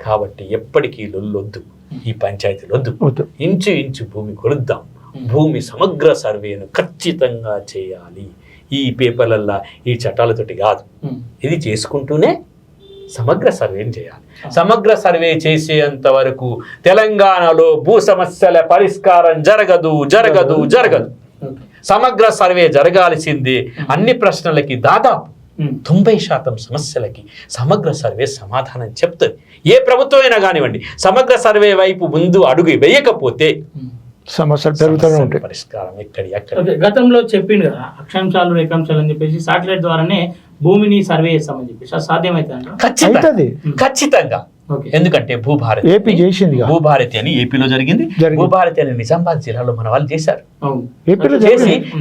కాబట్టి ఎప్పటికీ లొల్లొద్దు ఈ పంచాయతీలు వద్దు ఇంచు భూమి కొలుద్దాం భూమి సమగ్ర సర్వేను ఖచ్చితంగా చేయాలి ఈ పేపర్లల్లా ఈ చట్టాలతోటి కాదు ఇది చేసుకుంటూనే సమగ్ర సర్వేని చేయాలి సమగ్ర సర్వే చేసేంత వరకు తెలంగాణలో భూ సమస్యల పరిష్కారం జరగదు సమగ్ర సర్వే జరగాల్సిందే అన్ని ప్రశ్నలకి దాదాపు 90% సమస్యలకి సమగ్ర సర్వే సమాధానం చెప్తుంది ఏ ప్రభుత్వం అయినా కానివ్వండి సమగ్ర సర్వే వైపు ముందు అడుగు వేయకపోతే సమస్యలు పెరుగుతూనే ఉంటాయి పరిష్కారం గతంలో చెప్పిండు కదా అక్షాంశాలు రేఖాంశాలు అని చెప్పేసి సాటిలైట్ ద్వారానే భూమిని సర్వే చేస్తామని చెప్పేసి అది సాధ్యమైతే ఖచ్చితంగా ఎందుకంటే భూభారతి ఏపీ చేసింది భూభారతి అని ఏపీలో జరిగింది భూభారతి అని నిజామాబాద్ జిల్లాలో మన వాళ్ళు చేశారు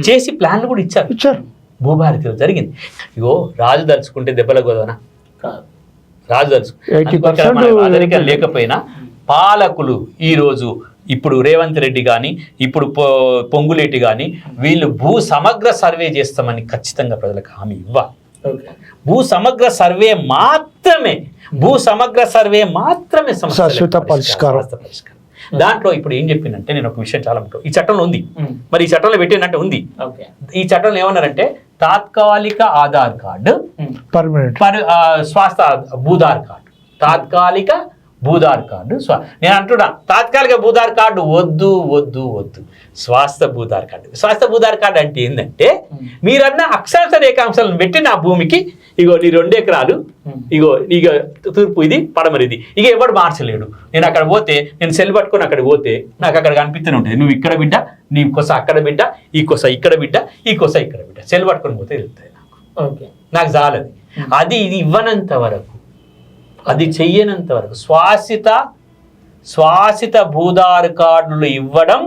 చేసి ప్లాన్లు కూడా ఇచ్చారు భూభారతిలో జరిగింది ఇగో రాజు దలుచుకుంటే దెబ్బల గోదనా రాజు దలుచుకుంటే లేకపోయినా పాలకులు ఈరోజు ఇప్పుడు రేవంత్ రెడ్డి కానీ ఇప్పుడు పొంగులేటి కానీ వీళ్ళు భూ సమగ్ర సర్వే చేస్తామని ఖచ్చితంగా ప్రజలకు హామీ ఇవ్వాలి భూ సమగ్ర సర్వే మాత్రమే శాశ్వత పరిష్కారం దాంట్లో ఇప్పుడు ఏం చెప్పిందంటే నేను ఒక విషయం చాలా ముఖ్యం ఈ చట్టంలో ఉంది మరి ఈ చట్టంలో పెట్టిందంటే ఉంది ఈ చట్టంలో ఏమన్నారంటే తాత్కాలిక ఆధార్ కార్డు స్వాస్థ భూధార్ కార్డు తాత్కాలిక భూధార్ కార్డు నేను అంటున్నా తాత్కాలిక భూధార్ కార్డు వద్దు స్వాస్థ భూధార్ కార్డు అంటే ఏంటంటే మీరన్న అక్షాంశ రేఖాంశాలను పెట్టి నా భూమికి ఇగో నీ 2 ఎకరాలు ఇగో తూర్పు ఇది పడమరిది ఇక ఎవడు మార్చలేడు నేను అక్కడ పోతే నేను సెల్ పట్టుకొని అక్కడికి పోతే నాకు అక్కడ కనిపిస్తూనే ఉంటుంది నువ్వు ఇక్కడ బిడ్డ నీ కొస అక్కడ బిడ్డ ఈ కొస ఇక్కడ బిడ్డ ఈ కొస ఇక్కడ బిడ్డ సెల్ పట్టుకొని పోతే వెళ్తాయి నాకు చాలది అది ఇది ఇవ్వనంత వరకు అది చెయ్యనంత వరకు శ్వాసిత భూధార్ కార్డులు ఇవ్వడం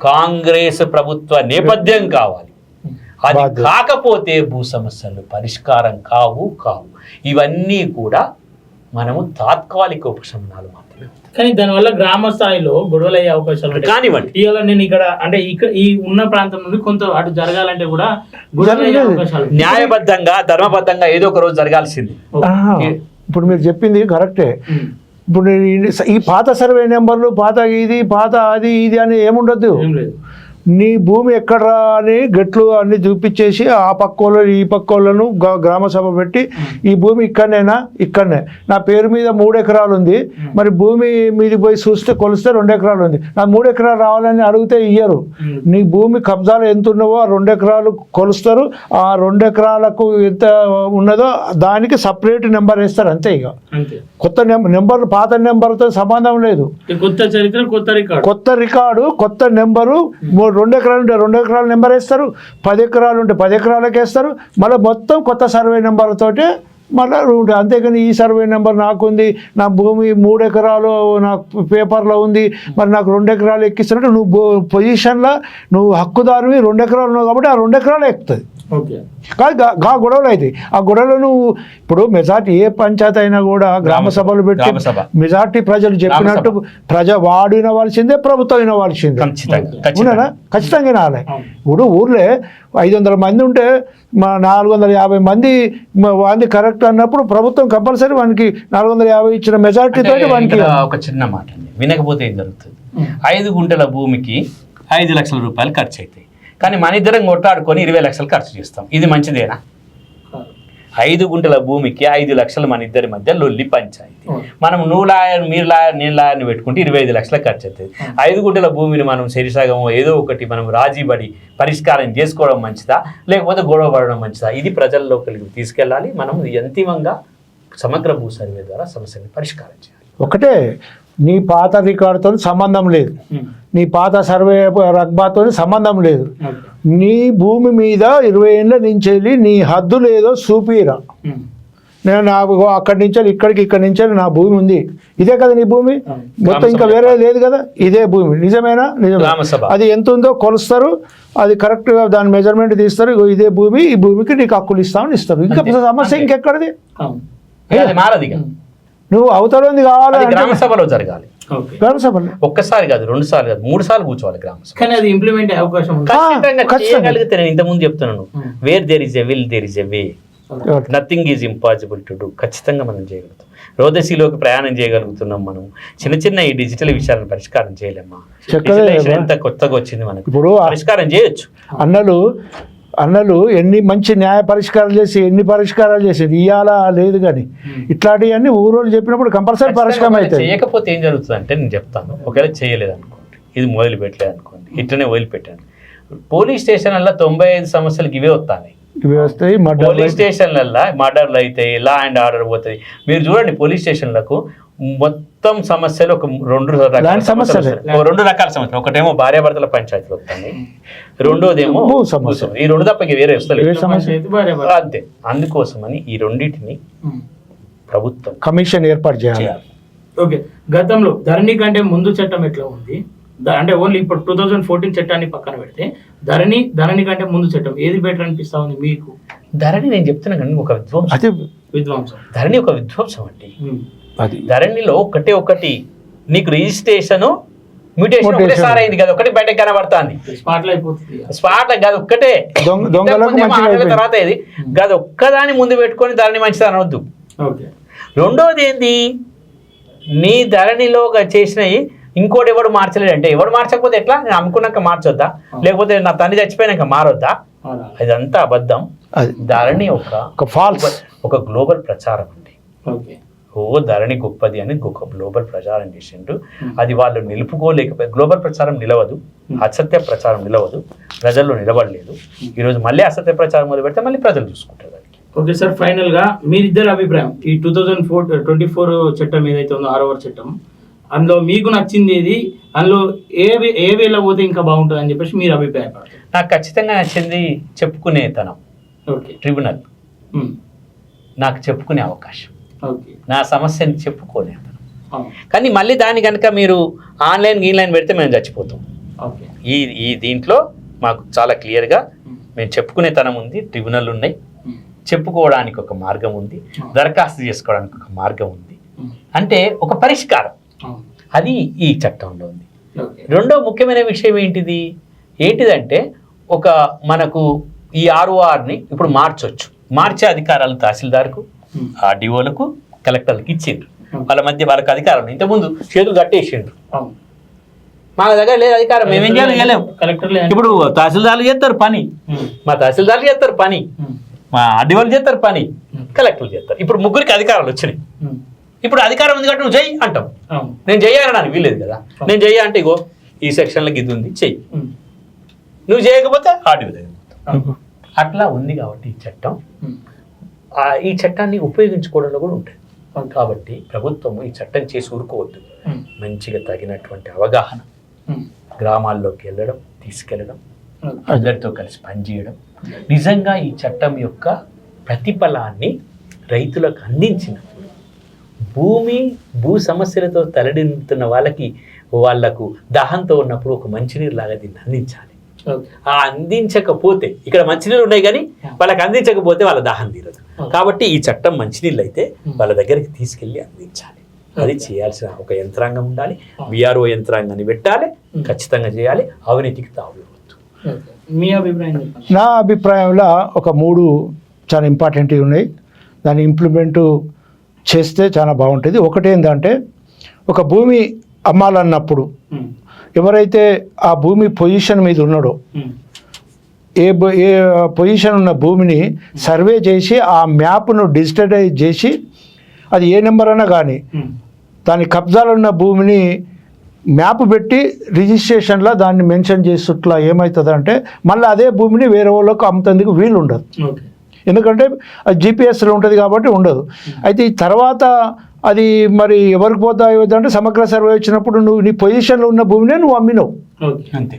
కాంగ్రెస్ ప్రభుత్వ నేపథ్యం కావాలి అది కాకపోతే భూ సమస్యలు పరిష్కారం కావు ఇవన్నీ కూడా మనము తాత్కాలిక ఉపశమనాలు మాత్రమే కానీ దానివల్ల గ్రామ స్థాయిలో గొడవలు అయ్యే అవకాశాలు కానివ్వండి ఇవాళ నేను ఇక్కడ అంటే ఈ ఉన్న ప్రాంతం నుండి కొంత అటు జరగాలంటే కూడా గొడవలు అయ్యే అవకాశాలు న్యాయబద్ధంగా ధర్మబద్ధంగా ఏదో ఒక రోజు జరగాల్సింది ఇప్పుడు మీరు చెప్పింది కరెక్టే ఇప్పుడు ఈ పాత సర్వే నెంబర్లు పాత అది అని ఏముండద్దు నీ భూమి ఎక్కడరా అని గట్లు అన్ని చూపించేసి ఆ పక్కోళ్ళు ఈ పక్కోళ్ళను గ్రామ సభ పెట్టి ఈ భూమి ఇక్కడనే నా పేరు మీద 3 ఎకరాలు ఉంది మరి భూమి మీది పోయి చూస్తే కొలిస్తే 2 ఎకరాలు ఉంది నా 3 ఎకరాలు రావాలని అడిగితే ఇయ్యరు నీ భూమి కబ్జాలు ఎంత ఉన్నవో ఆ 2 ఎకరాలు కొలుస్తారు ఆ 2 ఎకరాలకు ఎంత ఉన్నదో దానికి సపరేట్ నెంబర్ వేస్తారు అంతే ఇక కొత్త నెంబర్ పాత నెంబర్తో సంబంధం లేదు కొత్త రికార్డు కొత్త నెంబరు 2 ఎకరాలు ఉంటే 2 ఎకరాల నెంబర్ వేస్తారు 10 ఎకరాలు ఉంటే 10 ఎకరాలకు వేస్తారు మళ్ళీ మొత్తం కొత్త సర్వే నెంబర్తోటి మళ్ళీ ఉంటుంది అంతేకాని ఈ సర్వే నెంబర్ నాకుంది నా భూమి 3 ఎకరాలు నా పేపర్లో ఉంది మరి నాకు 2 ఎకరాలు ఎక్కిస్తున్నట్టు నువ్వు పొజిషన్లో నువ్వు హక్కుదారువి 2 ఎకరాలు ఉన్నావు కాబట్టి ఆ 2 ఎకరాలు ఎక్కుతుంది కాదు గా గొడవలు అవుతాయి ఆ గొడవలు నువ్వు ఇప్పుడు మెజార్టీ ఏ పంచాయతీ అయినా కూడా గ్రామ సభలు పెట్టి మెజార్టీ ప్రజలు చెప్పినట్టు వాడు వినవలసిందే ప్రభుత్వం వినవలసిందే అవునా ఖచ్చితంగా వినాలి ఇప్పుడు ఊర్లో 500 మంది ఉంటే 450 మంది వాంది కరెక్ట్ అన్నప్పుడు ప్రభుత్వం కంపల్సరీ వానికి 450 ఇచ్చిన మెజార్టీతో వానికి ఒక చిన్న మాట వినకపోతే ఏం జరుగుతుంది 5 గుంటల భూమికి 5 లక్షల రూపాయలు ఖర్చు అవుతాయి కానీ మన ఇద్దరం కొట్లాడుకొని 20 లక్షలు ఖర్చు చేస్తాం ఇది మంచిదేనా 5 గుంటల భూమికి 5 లక్షలు మన ఇద్దరి మధ్య లొల్లి పంచాయతీ. మనం నువ్వు లాయర్ మీరు లాయర్ నేను లాయర్ని పెట్టుకుంటే 25 లక్షల ఖర్చు అవుతుంది. 5 గుంటల భూమిని మనం సరిసగం ఏదో ఒకటి మనం రాజీపడి పరిష్కారం చేసుకోవడం మంచిదా లేకపోతే గొడవ పడడం మంచిదా? ఇది ప్రజల్లోకి తీసుకెళ్ళాలి. మనం అంతిమంగా సమగ్ర భూ సర్వే ద్వారా సమస్యని పరిష్కారం చేయాలి. ఒకటే, నీ పాత రికార్డుతో సంబంధం లేదు, నీ పాత సర్వే రగ్బాతో సంబంధం లేదు. నీ భూమి మీద 20 ఏళ్ళ నుంచి వెళ్ళి నీ హద్దు లేదో చూపిరా. నేను నా అక్కడి నుంచి ఇక్కడి నుంచి నా భూమి ఉంది, ఇదే కదా నీ భూమి, మొత్తం ఇంకా వేరే లేదు కదా, ఇదే భూమి. నిజమేనా? నిజమే. అది ఎంత ఉందో కొలుస్తారు, అది కరెక్ట్గా దాని మెజర్మెంట్ తీస్తారు. ఇదే భూమి, ఈ భూమికి నీకు హక్కులు ఇస్తామని ఇస్తారు. ఇంకా సమస్య ఇంకెక్కడిది? నువ్వు అవతల కావాలి, గ్రామ సభలో జరగాలి. గ్రామ సభలో ఒక్కసారి కాదు, 2 సార్లు కాదు, 3 సార్లు కూర్చోవాలి గ్రామ సభ. కానీ అది ఇంప్లిమెంట్ అయ్యే అవకాశం ఉంది. చేయగలిగితే నేను ఇంతకుముందు చెప్తున్నాను, where there is a will there is a way, nothing is impossible to do. ఖచ్చితంగా మనం చేయగలుగుతాం. రోదసీలోకి ప్రయాణం చేయగలుగుతున్నాం. మనం చిన్న ఈ డిజిటల్ విషయాలను పరిష్కారం చేయలేమ్మా. ఎంత కొత్తగా వచ్చింది మనకు, ఇప్పుడు పరిష్కారం చేయొచ్చు. అన్నలు ఎన్ని మంచి న్యాయ పరిష్కారాలు చేసి ఎన్ని పరిష్కారాలు చేసేది ఇవాళ లేదు. కానీ ఇట్లాంటివన్నీ ఊరోళ్ళు చెప్పినప్పుడు కంపల్సరీ పరిష్కారం అవుతుంది. చేయకపోతే ఏం జరుగుతుంది అంటే నేను చెప్తాను. ఒకవేళ చేయలేదు అనుకోండి, ఇది మొదలు పెట్టలేదు అనుకోండి, ఇట్లనే వదిలిపెట్టాను, పోలీస్ స్టేషన్లలో 95 సమస్యలకు ఇవే వస్తాయి. పోలీస్ స్టేషన్లలో మర్డర్లు అవుతాయి, లా అండ్ ఆర్డర్ పోతుంది. మీరు చూడండి, పోలీస్ స్టేషన్లకు మొత్తం సమస్యలు ఒక 2 రకాల సమస్యలు. ఒకటేమో భార్యాభర్తల పంచాయతీలు వస్తాయి, రెండోదేమో సమస్య. ఈ 2 తప్ప వేరే వస్తలేదు. అంతే. అందుకోసమని ఈ రెండింటిని ప్రభుత్వం కమిషన్ ఏర్పాటు చేయాలి. ఓకే, గతంలో ధరణి కంటే ముందు చట్టం ఎట్లా ఉంది అంటే ఓన్లీ ఇప్పుడు 2014 చట్టాన్ని పక్కన పెడితే ధరణి కంటే ముందు చట్టం ఏది బెటర్ అనిపిస్తా ఉంది మీకు? ధరణి నేను చెప్తున్నా కానీ ఒక విధ్వంసం. ధరణి ఒక విధ్వంసం అండి. ధరణిలో ఒకటి నీకు రిజిస్ట్రేషన్ మ్యూటేషన్ ఒకటేసారి అయింది కదా, ఒకటి బయటకు కనబడుతుంది. స్పాట్ కాదు, ఒక్కటే తర్వాత ఇది కాదు, ఒక్కదాని ముందు పెట్టుకొని ధరణి మంచిది అనవద్దు. రెండోది ఏంది, నీ ధరణిలో చేసినవి ఇంకోటి ఎవడు మార్చలేడు అంటే, ఎవడు మార్చకపోతే ఎట్లా? నేను అమ్ముకున్నాక మార్చొద్దా, లేకపోతే నా తండ్రి చచ్చిపోయినాక మారొద్దా? ఇదంతా అబద్ధం. ధరణి ఒక గ్లోబల్ ప్రచారం అండి. ధరణి గొప్పది అని ఒక గ్లోబల్ ప్రచారం చేసిండ్రు. అది వాళ్ళు నిలుపుకోలేకపోయి, గ్లోబల్ ప్రచారం నిలవదు, అసత్య ప్రచారం నిలవదు, ప్రజల్లో నిలబడలేదు. ఈరోజు మళ్ళీ అసత్య ప్రచారం మొదలు పెడితే మళ్ళీ ప్రజలు చూసుకుంటారు. ఓకే సార్, ఫైనల్ గా మీరిద్దరు అభిప్రాయం, ఈ 2024 చట్టం ఏదైతే ఉందో 6వ చట్టం, అందులో మీకు నచ్చింది ఏది, అందులో ఏ వేళ పోతే ఇంకా బాగుంటుంది అని చెప్పేసి మీరు అభిప్రాయపడతారు? నాకు ఖచ్చితంగా నచ్చింది చెప్పుకునేతనం. ట్రిబ్యునల్ నాకు చెప్పుకునే అవకాశం, నా సమస్యని చెప్పుకోలేదు. కానీ మళ్ళీ దాన్ని కనుక మీరు ఆన్లైన్ పెడితే మేము చచ్చిపోతాం. ఈ దీంట్లో మాకు చాలా క్లియర్గా మేము చెప్పుకునే తనం ఉంది, ట్రిబ్యునల్ ఉన్నాయి, చెప్పుకోవడానికి ఒక మార్గం ఉంది, దరఖాస్తు చేసుకోవడానికి ఒక మార్గం ఉంది, అంటే ఒక పరిష్కారం. అది ఈ చట్టంలో ఉంది. రెండో ముఖ్యమైన విషయం ఏంటిదంటే మనకు ఈ RORని ఇప్పుడు మార్చే అధికారాలు తహసీల్దార్కు, RDOలకు, కలెక్టర్లకు ఇచ్చిండ్రు. వాళ్ళ మధ్య వాళ్ళకి అధికారం. ఇంతకుముందు చేతులు కట్టేసిండ్రు, మా దగ్గర లేదు అధికారం, మేమేం చేయలేము. ఇప్పుడు తహసీల్దార్లు చేస్తారు పని, మా తహసీల్దార్లు చేస్తారు పని, మా RDOలు చేస్తారు పని, కలెక్టర్లు చేస్తారు. ఇప్పుడు ముగ్గురికి అధికారాలు వచ్చినాయి. ఇప్పుడు అధికారం ఉంది కాబట్టి నువ్వు చెయ్యి అంటాం. నేను చెయ్యాలని వీల్లేదు కదా. నేను చెయ్య అంటే ఇగో ఈ సెక్షన్లకు ఇది ఉంది, చెయ్యి. నువ్వు చేయకపోతే RDO దగ్గర. అట్లా ఉంది కాబట్టి ఈ చట్టాన్ని ఉపయోగించుకోవడంలో కూడా ఉంటుంది. కాబట్టి ప్రభుత్వం ఈ చట్టం చేసి ఊరుకోవద్దు. మంచిగా తగినటువంటి అవగాహన, గ్రామాల్లోకి వెళ్ళడం, తీసుకెళ్ళడం, అందరితో కలిసి పనిచేయడం, నిజంగా ఈ చట్టం యొక్క ప్రతిఫలాన్ని రైతులకు అందించినప్పుడు, భూ సమస్యలతో తలడిల్లుతున్న వాళ్లకు దాహంతో ఉన్నప్పుడు ఒక మంచినీరు లాగా దీన్ని అందించాలి. అందించకపోతే, ఇక్కడ మంచినీళ్ళు ఉన్నాయి కానీ వాళ్ళకి అందించకపోతే వాళ్ళ దాహం తీరదు. కాబట్టి ఈ చట్టం మంచినీళ్ళు అయితే వాళ్ళ దగ్గరికి తీసుకెళ్ళి అందించాలి. అది చేయాల్సిన ఒక యంత్రాంగం ఉండాలి. VRO యంత్రాంగాన్ని పెట్టాలి, ఖచ్చితంగా చేయాలి. అవినీతికి తావివ్వద్దు. మీ అభిప్రాయం? నా అభిప్రాయంలో ఒక 3 చాలా ఇంపార్టెంట్వి ఉన్నాయి. దాన్ని ఇంప్లిమెంటు చేస్తే చాలా బాగుంటుంది. ఒకటి ఏంటంటే, ఒక భూమి అమ్మాలన్నప్పుడు ఎవరైతే ఆ భూమి పొజిషన్ మీద ఉన్నాడో, ఏ పొజిషన్ ఉన్న భూమిని సర్వే చేసి ఆ మ్యాప్ను డిజిటలైజ్ చేసి అది ఏ నెంబర్ అయినా కానీ దాని కబ్జాలు ఉన్న భూమిని మ్యాప్ పెట్టి రిజిస్ట్రేషన్లో దాన్ని మెన్షన్ చేస్తుట్లా ఏమవుతుందంటే మళ్ళీ అదే భూమిని వేరే వాళ్ళకు అమ్ముతందుకు వీలు ఉండదు. ఎందుకంటే అది జీపీఎస్లో ఉంటుంది కాబట్టి ఉండదు. అయితే ఈ తర్వాత అది మరి ఎవరికి పోతాయో అంటే సమగ్ర సర్వే వచ్చినప్పుడు నువ్వు నీ పొజిషన్లో ఉన్న భూమినే నువ్వు అమ్మినావు, అంతే.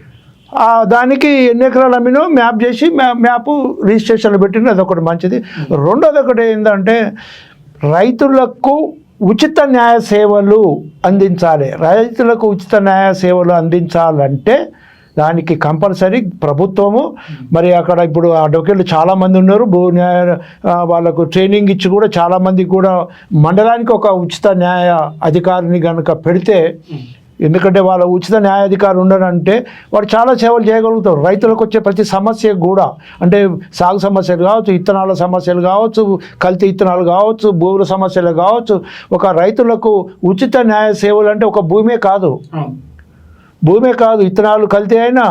దానికి ఎన్ని ఎకరాలు అమ్మినో మ్యాప్ చేసి మ్యాప్ రిజిస్ట్రేషన్లో పెట్టిన అదొకటి మంచిది. రెండోది ఒకటి ఏంటంటే రైతులకు ఉచిత న్యాయ సేవలు అందించాలి. రైతులకు ఉచిత న్యాయ సేవలు అందించాలంటే దానికి కంపల్సరీ ప్రభుత్వము మరి అక్కడ ఇప్పుడు అడ్వకేట్లు చాలామంది ఉన్నారు, భూ న్యాయ వాళ్ళకు ట్రైనింగ్ ఇచ్చి కూడా చాలామందికి కూడా మండలానికి ఒక ఉచిత న్యాయ అధికారిని కనుక పెడితే, ఎందుకంటే వాళ్ళ ఉచిత న్యాయాధికారి ఉండడంటే వాడు చాలా సేవలు చేయగలుగుతారు. రైతులకు వచ్చే ప్రతి సమస్యకు కూడా, అంటే సాగు సమస్యలు కావచ్చు, ఇత్తనాల సమస్యలు కావచ్చు, కల్తీ ఇత్తనాలు కావచ్చు, భూముల సమస్యలు కావచ్చు, ఒక రైతులకు ఉచిత న్యాయ సేవలు అంటే ఒక భూమే కాదు, ఇత్తనాలు కల్తీ అయినా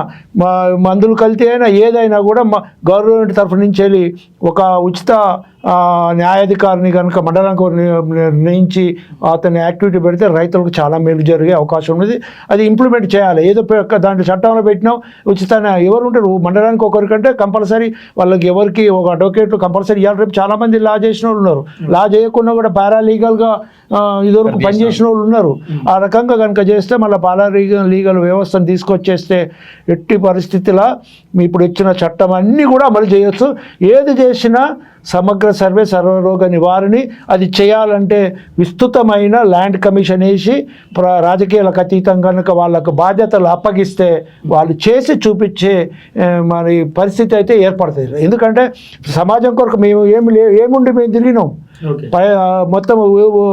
మందులు కల్తీ అయినా ఏదైనా కూడా గవర్నమెంట్ తరఫు నుంచి వెళ్ళి ఒక ఉచిత న్యాయాధికారిని కనుక మండలానికి నిర్ణయించి అతని యాక్టివిటీ పెడితే రైతులకు చాలా మేలు జరిగే అవకాశం ఉన్నది. అది ఇంప్లిమెంట్ చేయాలి. ఏదో దాంట్లో చట్టంలో పెట్టినాం ఉచిత ఎవరు ఉంటారు మండలానికి ఒకరికంటే కంపల్సరీ వాళ్ళకి ఎవరికి ఒక అడ్వకేట్ కంపల్సరీ ఇవ్వాలి. రేపు చాలామంది లా చేసిన వాళ్ళు ఉన్నారు, లా చేయకుండా కూడా పారాలీగల్గా ఇదివరకు పనిచేసిన వాళ్ళు ఉన్నారు. ఆ రకంగా కనుక చేస్తే మళ్ళీ పారాలీగల్ వ్యవస్థను తీసుకొచ్చేస్తే ఎట్టి పరిస్థితిలో ఇప్పుడు ఇచ్చిన చట్టం అన్నీ కూడా అమలు చేయొచ్చు. ఏది చేసినా సమగ్ర సర్వే సర్వరోగ నివారణి అది చేయాలంటే విస్తృతమైన ల్యాండ్ కమిషన్ వేసి రాజకీయాలకు అతీతంగా కనుక వాళ్ళకు బాధ్యతలు అప్పగిస్తే వాళ్ళు చేసి చూపించే మరి పరిస్థితి అయితే ఏర్పడుతుంది. ఎందుకంటే సమాజం కొరకు మేము ఏముండి మేము తిరిగినాం, మొత్తం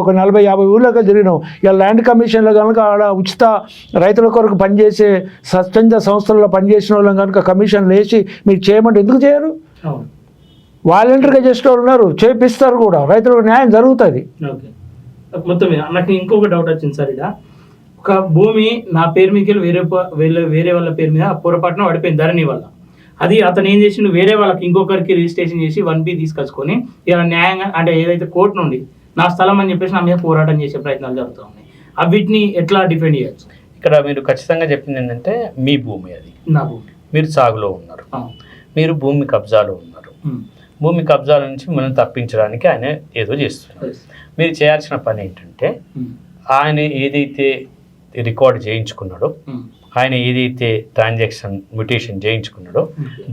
ఒక 40-50 ఊళ్ళకి తిరిగినాం. ఇక ల్యాండ్ కమిషన్లో కనుక ఆడ ఉచిత రైతుల కొరకు పనిచేసే స్వచ్ఛంద సంస్థల్లో పనిచేసిన వాళ్ళని కనుక కమిషన్లు వేసి మీరు చేయమంటే ఎందుకు చేయరు? వాలంటీర్గా చేసిన వాళ్ళు ఉన్నారు, చేపిస్తారు కూడా, రైతులకు న్యాయం జరుగుతుంది. మొత్తం నాకు ఇంకొక డౌట్ వచ్చింది సార్. ఇలా ఒక భూమి నా పేరు మీదకి వేరే వాళ్ళ పేరు మీద పొరపాటున పడిపోయింది ధరణి వల్ల, అది అతను ఏం చేసిండు వేరే వాళ్ళకి ఇంకొకరికి రిజిస్ట్రేషన్ చేసి 1B తీసుకొచ్చుకొని ఇలా న్యాయంగా అంటే ఏదైతే కోర్టు నుండి నా స్థలం అని చెప్పేసి నా మీద పోరాటం చేసే ప్రయత్నాలు జరుగుతూ ఉన్నాయి. వీటిని ఎట్లా డిఫెండ్ చేయొచ్చు? ఇక్కడ మీరు ఖచ్చితంగా చెప్పింది ఏంటంటే మీ భూమి, అది నా భూమి, మీరు సాగులో ఉన్నారు, మీరు భూమి కబ్జాలో ఉన్నారు. భూమి కబ్జాల నుంచి మనం తప్పించడానికి ఆయన ఏదో చేస్తున్నారు. మీరు చేయాల్సిన పని ఏంటంటే ఆయన ఏదైతే రికార్డ్ చేయించుకున్నాడో, ఆయన ఏదైతే ట్రాన్సాక్షన్ మ్యూటేషన్ చేయించుకున్నాడో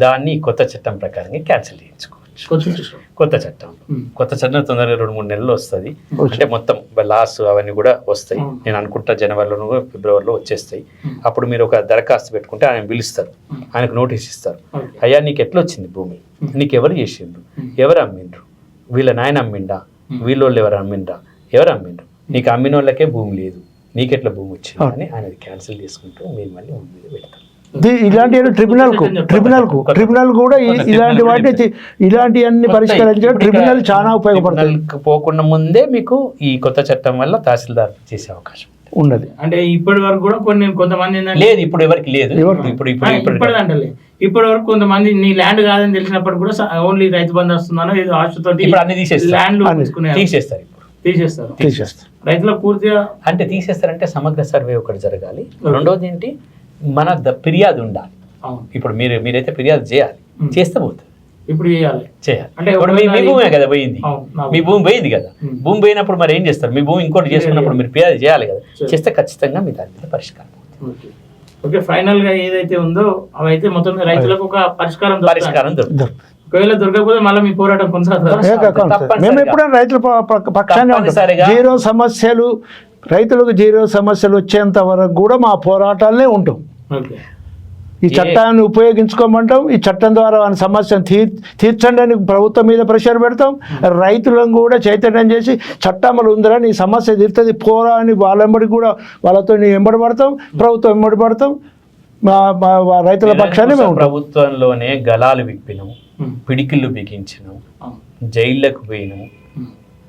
దాన్ని కొత్త చట్టం ప్రకారంగా క్యాన్సిల్ చేయించుకోవచ్చు. కొత్త చట్టం తొందరగా 2-3 నెలలు వస్తుంది. అంటే మొత్తం లాస్ అవన్నీ కూడా వస్తాయి. నేను అనుకుంటా జనవరిలోనూ ఫిబ్రవరిలో వచ్చేస్తాయి. అప్పుడు మీరు ఒక దరఖాస్తు పెట్టుకుంటే ఆయన పిలుస్తారు, ఆయనకు నోటీస్ ఇస్తారు. అయ్యా నీకు ఎట్లా వచ్చింది భూమి, నీకు ఎవరు చేసిండ్రు, ఎవరు అమ్మిండ్రు, వీళ్ళ నాయన అమ్మిండా, వీళ్ళోళ్ళు ఎవరు అమ్మిండ్రా, ఎవరు అమ్మిండ్రు, నీకు అమ్మిన వాళ్ళకే భూమి లేదు, నీకెట్లా భూమి వచ్చింది అని ఆయన క్యాన్సిల్ చేసుకుంటూ మీరు మళ్ళీ భూమి మీద పెడతారు. ఇలాంటి ట్రిబ్యునల్ కూడా ఇలాంటి వాటి ఇలాంటివన్నీ పరిష్కరించడం ట్రిబ్యునల్ చాలా ఉపయోగపడుతుంది. పోకుండా ముందే మీకు ఈ కొత్త చట్టం వల్ల తహసీల్దార్ చేసే అవకాశం ఉన్నది. అంటే ఇప్పటి వరకు కూడా కొంతమంది లేదు, ఇప్పుడు ఎవరికి లేదు. ఇప్పటి వరకు కొంతమంది నీ ల్యాండ్ కాదని తెలిసినప్పుడు కూడా ఓన్లీ రైతు బంధు వస్తున్నాను ఏదో ఆశతో తీసేస్తారు. రైతులకు పూర్తిగా అంటే తీసేస్తారంటే సమగ్ర సర్వే ఒకటి జరగాలి. రెండోది ఏంటి, మన ఫిర్యాదు ఉండాలి. ఇప్పుడు మీరైతే ఫిర్యాదు చేయాలి, చేస్తే పోతుంది. ఇప్పుడు చేయాలి అంటే మీ భూమే కదా పోయింది, మీ భూమి పోయింది కదా. భూమి పోయినప్పుడు మరి ఏం చేస్తారు, మీ భూమి ఇంకోటి చేసుకున్నప్పుడు మీరు ఫిర్యాదు చేయాలి కదా. చేస్తే ఖచ్చితంగా మీ దాని మీద పరిష్కారం. ఓకే, ఫైనల్ గా ఏదైతే ఉందో అవైతే మొత్తం రైతులకు ఒక పరిష్కారం దొరుకుతుంది. ఒకవేళ దొరకకపోతే మళ్ళీ మీ పోరాటం కొనసాగుతుంది. మేము ఎప్పుడైనా రైతుల పక్షాన్ని జీరో సమస్యలు, రైతులకు జీరో సమస్యలు వచ్చేంత వరకు కూడా మా పోరాటాలనే ఉంటాం. ఈ చట్టాన్ని ఉపయోగించుకోమంటాం, ఈ చట్టం ద్వారా వాళ్ళ సమస్యను తీర్చండి అని ప్రభుత్వం మీద ప్రెషర్ పెడతాం. రైతులను కూడా చైతన్యం చేసి చట్టంలో ఉందిరా నీ సమస్య తీరుతుంది పోరా అని వాళ్ళెంబడి కూడా వాళ్ళతో ఎంబడి పడతాం, ప్రభుత్వం ఎంబడి పడతాం. రైతుల పక్షాన్ని మేము ప్రభుత్వంలోనే గలాలు విప్పినాం, పిడికిళ్ళు బిగించినాం, జైళ్ళకు పోయినాం,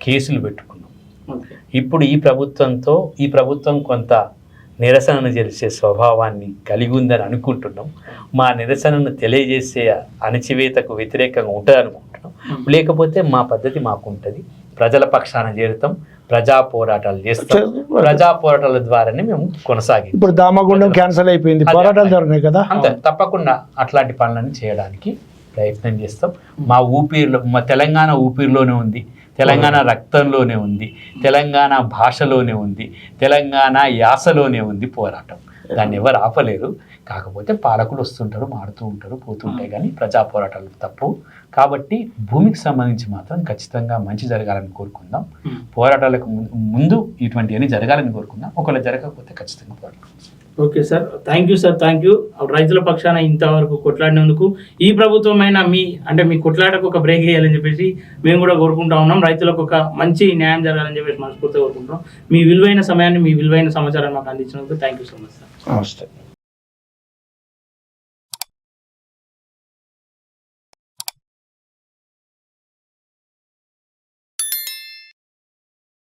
కేసులు పెట్టుకున్నాం. ఇప్పుడు ఈ ప్రభుత్వం కొంత నిరసనను చేసే స్వభావాన్ని కలిగి ఉందని అనుకుంటున్నాం. మా నిరసనను తెలియజేసే అణచివేతకు వ్యతిరేకంగా ఉంటుంది అనుకుంటున్నాం. లేకపోతే మా పద్ధతి మాకు ఉంటుంది. ప్రజల పక్షాన చేరుతాం, ప్రజా పోరాటాలు చేస్తాం, ప్రజా పోరాటాల ద్వారానే మేము కొనసాగించాం. ఇప్పుడు దామగుండం క్యాన్సల్ అయిపోయింది, పోరాటాలు జరిగినాయి కదా. అంతే, తప్పకుండా అట్లాంటి పనులను చేయడానికి ప్రయత్నం చేస్తాం. మా ఊపిరిలో, మా తెలంగాణ ఊపిరిలోనే ఉంది, తెలంగాణ రక్తంలోనే ఉంది, తెలంగాణ భాషలోనే ఉంది, తెలంగాణ యాసలోనే ఉంది పోరాటం. దాన్ని ఎవరు ఆపలేరు. కాకపోతే పాలకులు వస్తుంటారు, మారుతూ ఉంటారు, పోతుంటాయి. కానీ ప్రజా పోరాటాలు తప్పు. కాబట్టి భూమికి సంబంధించి మాత్రం ఖచ్చితంగా మంచి జరగాలని కోరుకుందాం. పోరాటాలకు ముందు ఇటువంటివన్నీ జరగాలని కోరుకుందాం. ఒకవేళ జరగకపోతే ఖచ్చితంగా పోరాటం. Okay sir, thank you sir, thank you. రైతుల పక్షాన ఇంతవరకు కొట్లాడినందుకు ఈ ప్రభుత్వమైనా మీ కొట్లాటకు ఒక బ్రేక్ వేయాలని చెప్పేసి మేము కూడా కోరుకుంటా ఉన్నాం. రైతులకు ఒక మంచి న్యాయం జరగాలని చెప్పేసి మనస్ఫూర్తిగా కోరుకుంటాం. మీ విలువైన సమయాన్ని, మీ విలువైన సమాచారాన్ని మాకు అందించినందుకు thank you so much sir. నమస్తే.